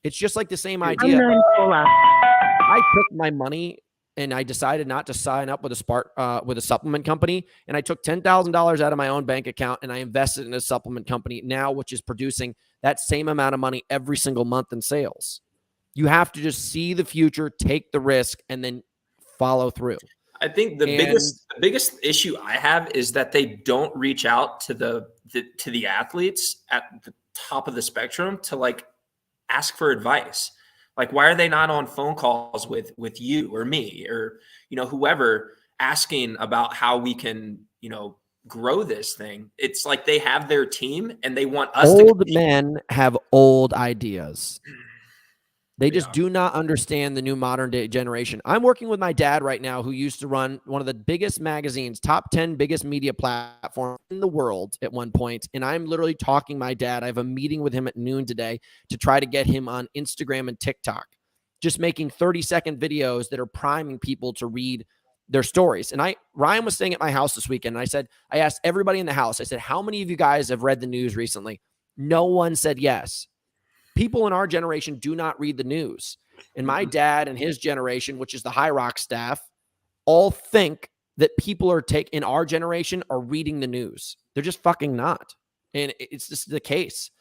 It's just like the same idea. I took my money and I decided not to sign up with a supplement company. And I took $10,000 out of my own bank account and I invested in a supplement company now, which is producing that same amount of money every single month in sales. You have to just see the future, take the risk, and then follow through. I think the biggest issue I have is that they don't reach out to the athletes at the top of the spectrum to ask for advice. Why are they not on phone calls with you or me or, whoever, asking about how we can, grow this thing? It's like they have their team and they want us to. Old men have old ideas. They just do not understand the new modern day generation. I'm working with my dad right now, who used to run one of the biggest magazines, top 10 biggest media platform in the world at one point. And I'm literally talking my dad. I have a meeting with him at noon today to try to get him on Instagram and TikTok, just making 30-second videos that are priming people to read their stories. And Ryan was staying at my house this weekend. And I asked everybody in the house, I said, how many of you guys have read the news recently? No one said yes. People in our generation do not read the news. And my dad and his generation, which is the High Rock staff, all think that people in our generation are reading the news. They're just fucking not. And it's just the case.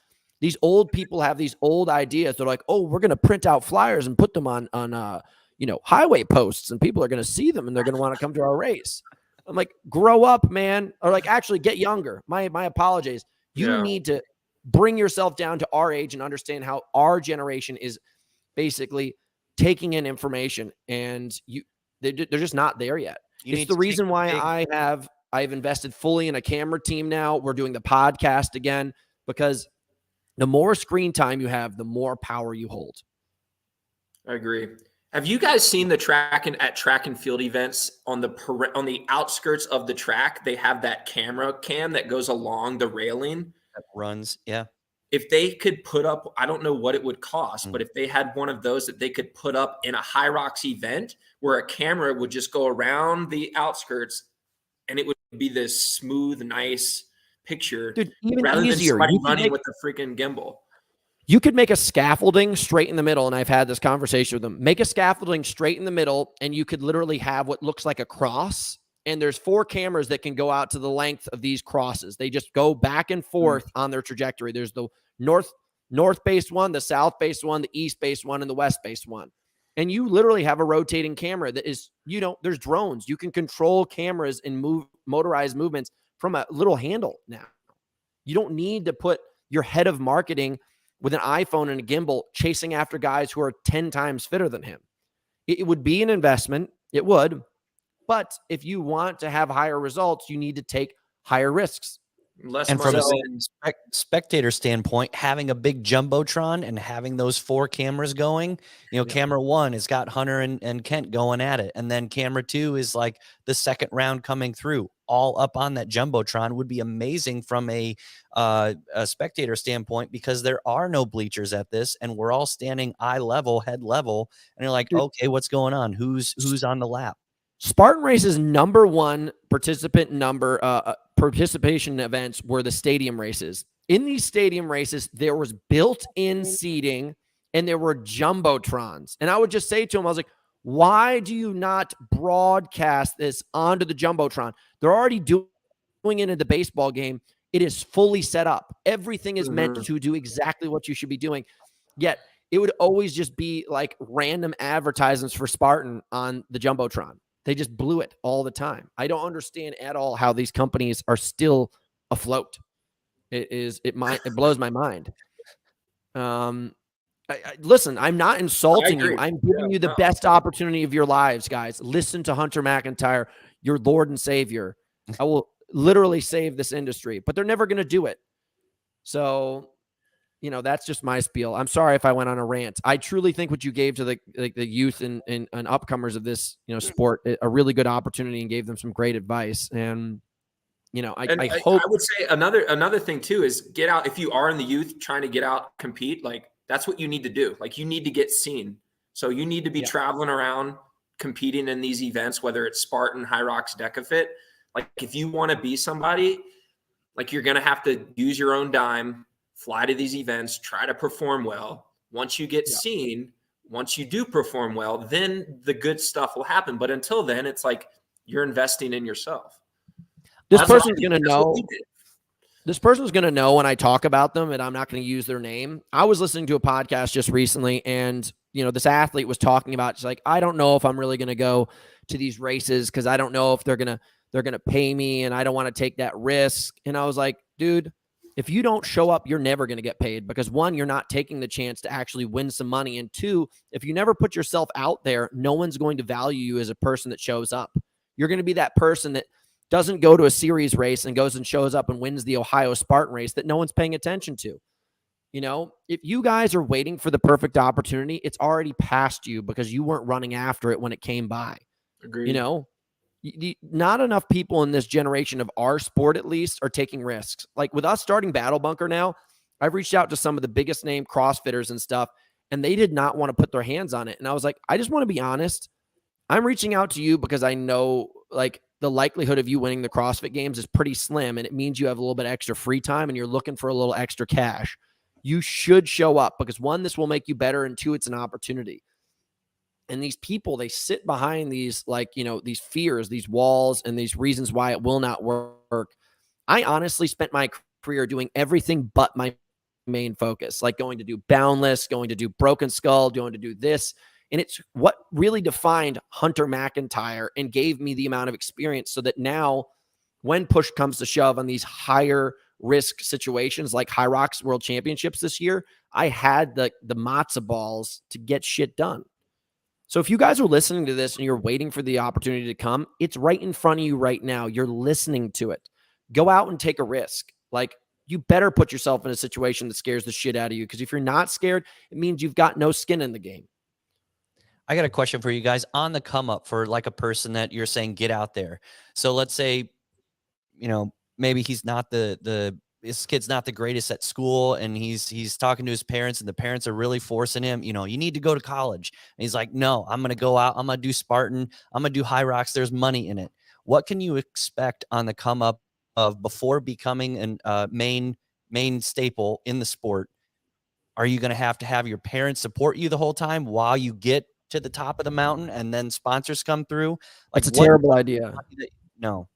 These old people have these old ideas. They're like, oh, we're going to print out flyers and put them on highway posts, and people are going to see them and they're going to want to come to our race. I'm like, grow up, man. Or actually get younger. My apologies. You need to bring yourself down to our age and understand how our generation is basically taking in information, and they're just not there yet. It's the reason why I've invested fully in a camera team now. We're doing the podcast again, because the more screen time you have, the more power you hold. I agree. Have you guys seen the track and field events on the outskirts of the track? They have that camera cam that goes along the railing. That runs, yeah. If they could put up, I don't know what it would cost, but if they had one of those that they could put up in a High Rocks event where a camera would just go around the outskirts and it would be this smooth, nice picture, Dude, even rather easier. than somebody running with the freaking gimbal. You could make a scaffolding straight in the middle, and I've had this conversation with them. Make a scaffolding straight in the middle, and you could literally have what looks like a cross, and there's 4 cameras that can go out to the length of these crosses. They just go back and forth on their trajectory. There's the north-based one, the south-based one, the east-based one, and the west-based one. And you literally have a rotating camera that is, there's drones. You can control cameras and motorized movements from a little handle now. You don't need to put your head of marketing with an iPhone and a gimbal chasing after guys who are 10 times fitter than him. It would be an investment. It would. But if you want to have higher results, you need to take higher risks. And from a spectator standpoint, having a big jumbotron and having those 4 cameras going, camera 1 has got Hunter and Kent going at it. And then camera 2 is like the second round coming through, all up on that jumbotron would be amazing from a spectator standpoint, because there are no bleachers at this and we're all standing eye level, head level. And you're like, okay, what's going on? Who's on the lap? Spartan Race's number one participation events were the stadium races. In these stadium races, there was built-in seating and there were jumbotrons. And I would just say to him, I was like, why do you not broadcast this onto the jumbotron? They're already doing it in the baseball game. It is fully set up. Everything is meant to do exactly what you should be doing. Yet it would always just be like random advertisements for Spartan on the jumbotron. They just blew it all the time. I don't understand at all how these companies are still afloat. It blows my mind. Listen, I'm not insulting you. I'm giving you the best opportunity of your lives, guys. Listen to Hunter McIntyre, your Lord and Savior. I will literally save this industry, but they're never going to do it. So, that's just my spiel. I'm sorry if I went on a rant. I truly think what you gave to the youth and upcomers of this, sport, a really good opportunity, and gave them some great advice. And, I hope. I would say another thing too is get out. If you are in the youth trying to get out, compete, like that's what you need to do. Like you need to get seen. So you need to be traveling around, competing in these events, whether it's Spartan, High Rocks, Decafit. Like if you want to be somebody, like you're going to have to use your own dime, fly to these events, try to perform well. Once you get seen, once you do perform well, then the good stuff will happen. But until then, it's like you're investing in yourself. This person's going to know. This person's going to know when I talk about them, and I'm not going to use their name. I was listening to a podcast just recently, and this athlete was talking about, she's like, I don't know if I'm really going to go to these races because I don't know if they're going to pay me, and I don't want to take that risk. And I was like, dude, if you don't show up, you're never going to get paid, because 1, you're not taking the chance to actually win some money. And 2, if you never put yourself out there, no one's going to value you as a person that shows up. You're going to be that person that doesn't go to a series race and goes and shows up and wins the Ohio Spartan race that no one's paying attention to. If you guys are waiting for the perfect opportunity, it's already past you because you weren't running after it when it came by. Agreed. Not enough people in this generation of our sport, at least, are taking risks. Like with us starting Battle Bunker now, I've reached out to some of the biggest name CrossFitters and stuff, and they did not want to put their hands on it. And I was like, I just want to be honest. I'm reaching out to you because I know like the likelihood of you winning the CrossFit Games is pretty slim, and it means you have a little bit extra free time and you're looking for a little extra cash. You should show up because 1, this will make you better, and 2, it's an opportunity. And these people, they sit behind these, these fears, these walls, and these reasons why it will not work. I honestly spent my career doing everything but my main focus, like going to do Boundless, going to do Broken Skull, going to do this. And it's what really defined Hunter McIntyre and gave me the amount of experience so that now when push comes to shove on these higher risk situations like High Rocks World Championships this year, I had the matzo balls to get shit done. So if you guys are listening to this and you're waiting for the opportunity to come, it's right in front of you right now. You're listening to it. Go out and take a risk. Like, you better put yourself in a situation that scares the shit out of you, because if you're not scared, it means you've got no skin in the game. I got a question for you guys on the come up for like a person that you're saying get out there. So let's say, maybe he's not this kid's not the greatest at school, and he's talking to his parents, and the parents are really forcing him, you need to go to college. And he's like, no, I'm going to go out. I'm going to do Spartan. I'm going to do High Rocks. There's money in it. What can you expect on the come up of before becoming an main staple in the sport? Are you going to have your parents support you the whole time while you get to the top of the mountain and then sponsors come through? Like, It's a terrible idea. No,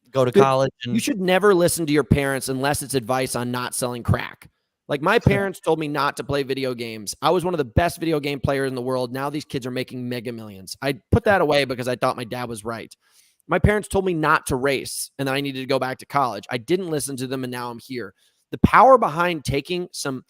go to Dude, college. You should never listen to your parents unless it's advice on not selling crack. Like, my parents told me not to play video games. I was one of the best video game players in the world. Now these kids are making mega millions. I put that away because I thought my dad was right. My parents told me not to race and that I needed to go back to college. I didn't listen to them, and now I'm here. The power behind taking some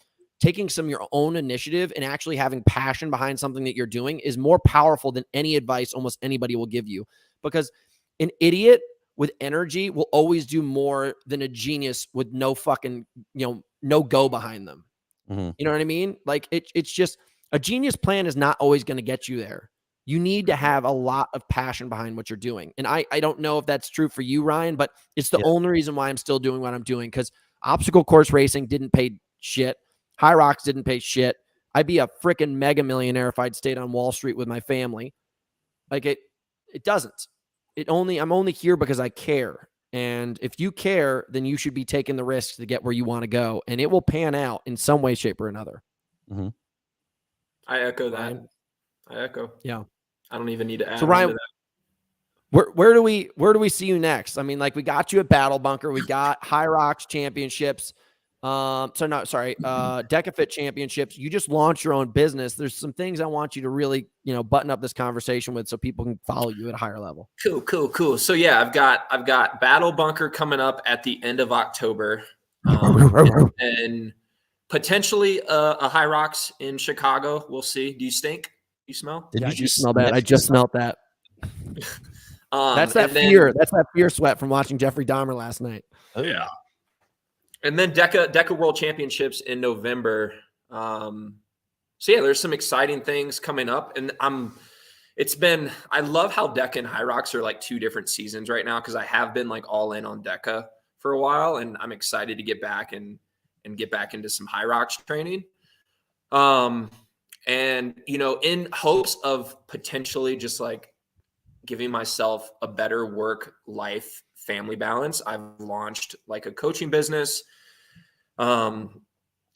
your own initiative and actually having passion behind something that you're doing is more powerful than any advice almost anybody will give you, because an idiot with energy will always do more than a genius with no fucking, no go behind them. Mm-hmm. You know what I mean? Like, it's just, a genius plan is not always going to get you there. You need to have a lot of passion behind what you're doing. And I don't know if that's true for you, Ryan, but it's the only reason why I'm still doing what I'm doing, because obstacle course racing didn't pay shit. High Rocks didn't pay shit. I'd be a freaking mega millionaire if I'd stayed on Wall Street with my family. Like, it doesn't. I'm only here because I care. And if you care, then you should be taking the risks to get where you want to go, and it will pan out in some way, shape, or another. Mm-hmm. I echo that. Ryan? I echo. Yeah. I don't even need to add So, Ryan, on to that. where do we see you next? I mean, like, we got you at Battle Bunker. We got High Rocks championships. DecaFit championships. You just launched your own business. There's some things I want you to really, button up this conversation with, so people can follow you at a higher level. Cool. So yeah, I've got Battle Bunker coming up at the end of October, and potentially a High Rocks in Chicago. We'll see. Do you stink? You smell? Did you just smell that? I just smelled that. That's that then, fear. That's that fear sweat from watching Jeffrey Dahmer last night. Oh yeah. And then Deca World Championships in November. So yeah, there's some exciting things coming up, and I love how Deca and High Rocks are like two different seasons right now, because I have been like all in on Deca for a while, and I'm excited to get back and get back into some High Rocks training. And in hopes of potentially just like giving myself a better work-life family balance, I've launched like a coaching business to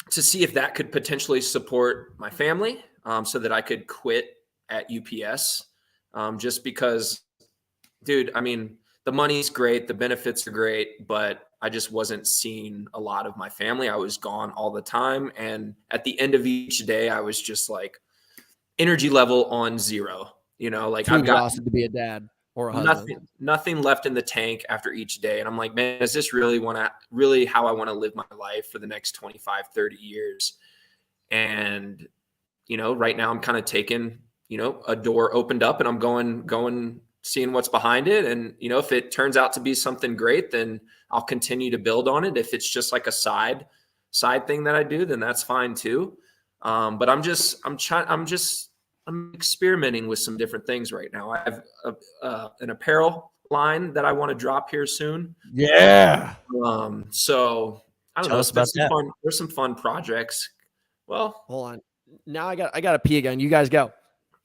see if that could potentially support my family, so that I could quit at UPS, just because, dude, I mean, the money's great, the benefits are great, but I just wasn't seeing a lot of my family. I was gone all the time, and at the end of each day, I was just like energy level on zero. Like, I've got exhausted to be a dad or a husband. Nothing left in the tank after each day. And I'm like, man, is this really how I want to live my life for the next 25, 30 years? And, right now I'm kind of taking, a door opened up, and I'm going, seeing what's behind it. And, if it turns out to be something great, then I'll continue to build on it. If it's just like a side thing that I do, then that's fine too. But I'm experimenting with some different things right now. I have an apparel line that I want to drop here soon. Yeah. So I don't know. Us about that. There's some fun projects. Well, Hold on. Now I got to pee again. You guys go.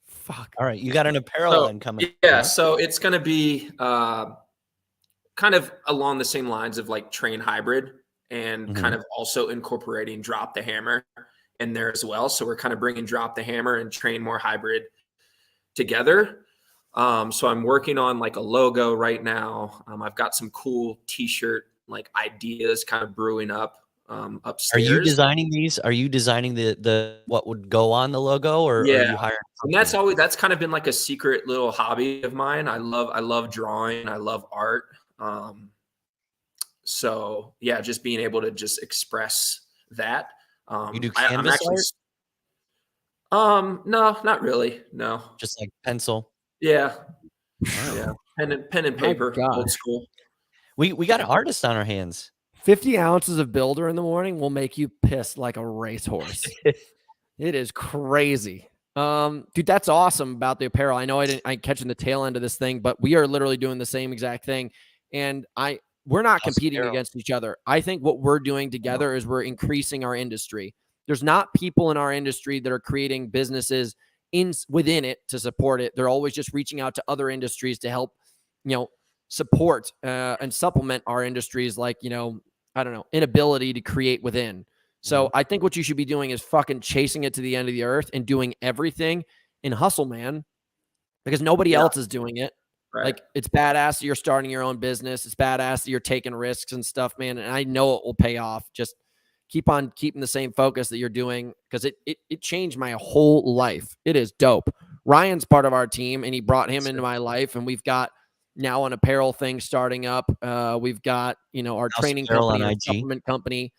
Fuck. All right, you got an apparel line coming. Yeah, so it's going to be kind of along the same lines of like train hybrid, and kind of also incorporating drop the hammer in there as well. So we're kind of bringing drop the hammer and train more hybrid together. So I'm working on like a logo right now. I've got some cool t-shirt like ideas kind of brewing up upstairs. Are you designing these? Are you designing the what would go on the logo, or are you hiring? And that's kind of been like a secret little hobby of mine. I love drawing. I love art. So yeah, just being able to just express that. You do canvas art? No, not really. No, just like pencil. Yeah, yeah, pen and paper, old school. We got an artist on our hands. 50 ounces of Builder in the morning will make you piss like a racehorse. It is crazy. Dude, that's awesome about the apparel. I know I'm catching the tail end of this thing, but we are literally doing the same exact thing. And we're not House competing apparel. against each other. I think what we're doing together is we're increasing our industry. There's not people in our industry that are creating businesses within it to support it. They're always just reaching out to other industries to help, support and supplement our industries, like, I don't know, inability to create within. So I think what you should be doing is fucking chasing it to the end of the earth and doing everything in hustle, man, because nobody else is doing it. Right. Like, it's badass that you're starting your own business. It's badass that you're taking risks and stuff, man. And I know it will pay off. Just keep on keeping the same focus that you're doing, because it changed my whole life. It is dope. Ryan's part of our team, and he brought him into my life, and we've got now an apparel thing starting up. We've got, our House training apparel company, on our IG. supplement company.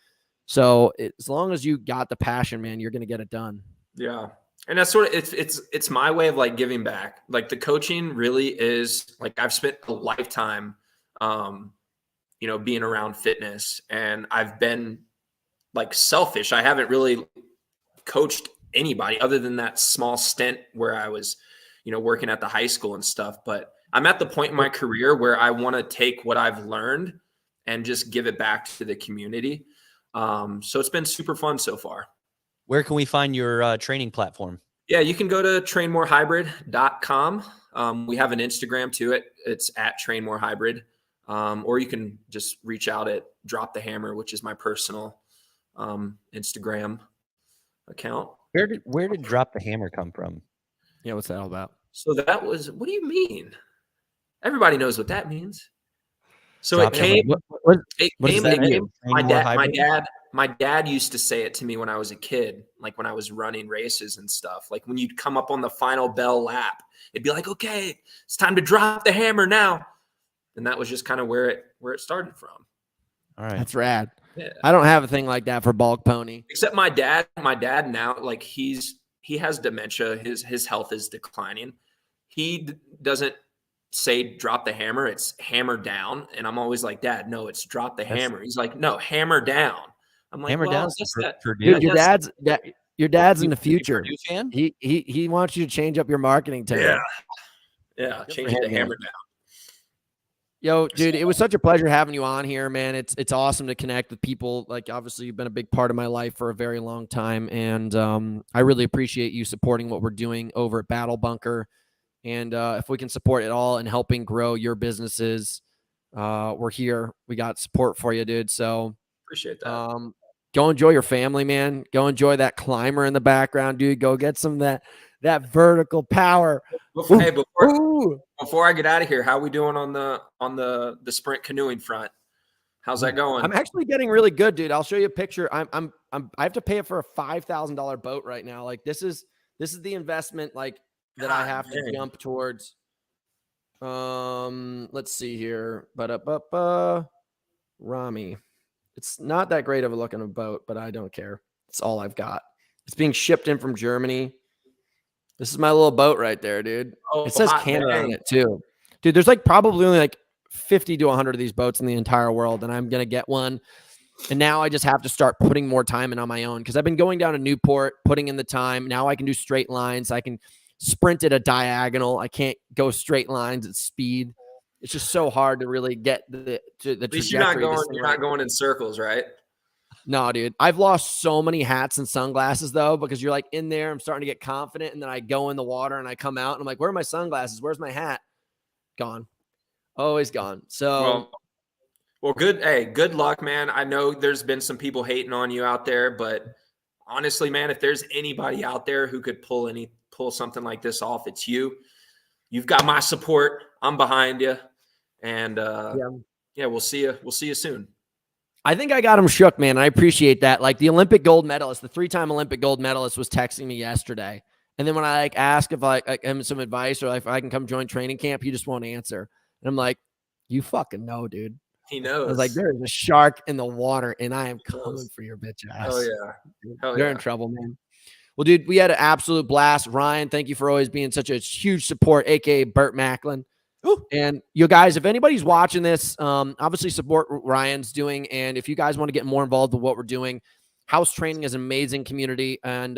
So as long as you got the passion, man, you're going to get it done. Yeah. And that's sort of, it's my way of like giving back. Like, the coaching really is like, I've spent a lifetime, being around fitness, and I've been like selfish. I haven't really coached anybody other than that small stint where I was, working at the high school and stuff. But I'm at the point in my career where I want to take what I've learned and just give it back to the community. So it's been super fun so far. Where can we find your training platform? Yeah, you can go to trainmorehybrid.com. We have an Instagram to it. It's at trainmorehybrid. Or you can just reach out at Drop the Hammer, which is my personal Instagram account. Where did Drop the Hammer come from? Yeah, what's that all about? So that was, what do you mean? Everybody knows what that means. So Drop it the Hammer. came. What It does came. that It mean? came Training my dad used to say it to me when I was a kid, like when I was running races and stuff. Like when you'd come up on the final bell lap, it'd be like, okay, it's time to drop the hammer now. And that was just kind of where it started from. All right. That's rad. Yeah. I don't have a thing like that for Bulk Pony. Except my dad now, like he has dementia. His health is declining. He doesn't say drop the hammer, it's hammer down. And I'm always like, Dad, no, it's drop the hammer. He's like, no, hammer down. I'm like, Hammer down. Dude, your dad's in the future. Purdue fan? He wants you to change up your marketing term. Yeah, change it to hammer down. Yo, dude, it was such a pleasure having you on here, man. It's awesome to connect with people. Like, obviously, you've been a big part of my life for a very long time, and I really appreciate you supporting what we're doing over at Battle Bunker. And if we can support it all and helping grow your businesses, we're here. We got support for you, dude. So appreciate that. Go enjoy your family, man. Go enjoy that climber in the background, dude. Go get some of that vertical power. Before I get out of here, how are we doing on the sprint canoeing front? How's that going? I'm actually getting really good, dude. I'll show you a picture. I have to pay for a $5,000 boat right now. Like, this is the investment, like, that I have to jump towards. Let's see here. Rami. It's not that great of a looking boat, but I don't care. It's all I've got. It's being shipped in from Germany. This is my little boat right there, dude. It says Canada on it too. Dude, there's like probably only like 50 to 100 of these boats in the entire world, and I'm going to get one. And now I just have to start putting more time in on my own, because I've been going down to Newport, putting in the time. Now I can do straight lines. I can sprint at a diagonal. I can't go straight lines at speed. It's just so hard to really get the trajectory. You're not going in circles, right? No, dude. I've lost so many hats and sunglasses, though, because you're like in there. I'm starting to get confident, and then I go in the water and I come out and I'm like, where are my sunglasses? Where's my hat? Gone. Always gone. So well, good. Hey, good luck, man. I know there's been some people hating on you out there, but honestly, man, if there's anybody out there who could pull something like this off, it's you. You've got my support. I'm behind you. And we'll see you. We'll see you soon. I think I got him shook, man. I appreciate that. Like, the Olympic gold medalist, the 3-time Olympic gold medalist, was texting me yesterday. And then when I ask if I him some advice or if I can come join training camp, he just won't answer. And I'm like, you fucking know, dude. He knows. I was like, there is a shark in the water, and I am coming for your bitch ass. Oh yeah. They're in trouble, man. Well, dude, we had an absolute blast. Ryan, thank you for always being such a huge support, aka Burt Macklin. Ooh. And you guys, if anybody's watching this, obviously support what Ryan's doing. And if you guys want to get more involved with what we're doing, House training is an amazing community, and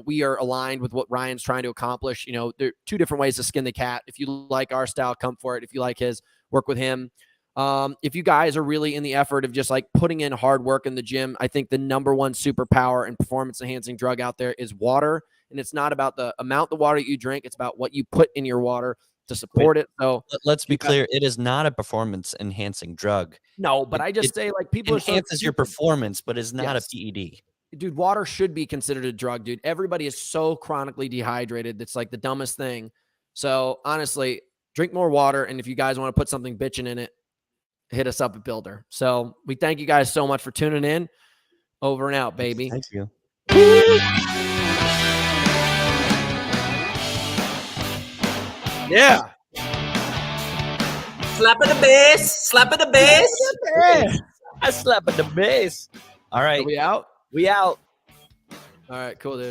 we are aligned with what Ryan's trying to accomplish. There are two different ways to skin the cat. If you like our style, come for it. If you like his, work with him. If you guys are really in the effort of just like putting in hard work in the gym, I think the number one superpower and performance enhancing drug out there is water. And it's not about the amount of water you drink. It's about what you put in your water to support it. So let's be clear. It is not a performance enhancing drug. No, but I just say like people enhances your performance, but is not a PED. Dude, water should be considered a drug, dude. Everybody is so chronically dehydrated. It's like the dumbest thing. So honestly, drink more water. And if you guys want to put something bitching in it, hit us up at Builder. So we thank you guys so much for tuning in. Over and out, baby. Thank you. Yeah. Slap at the bass. Slap at the bass. I slap at the bass. All right. Are we out? We out. All right, cool, dude.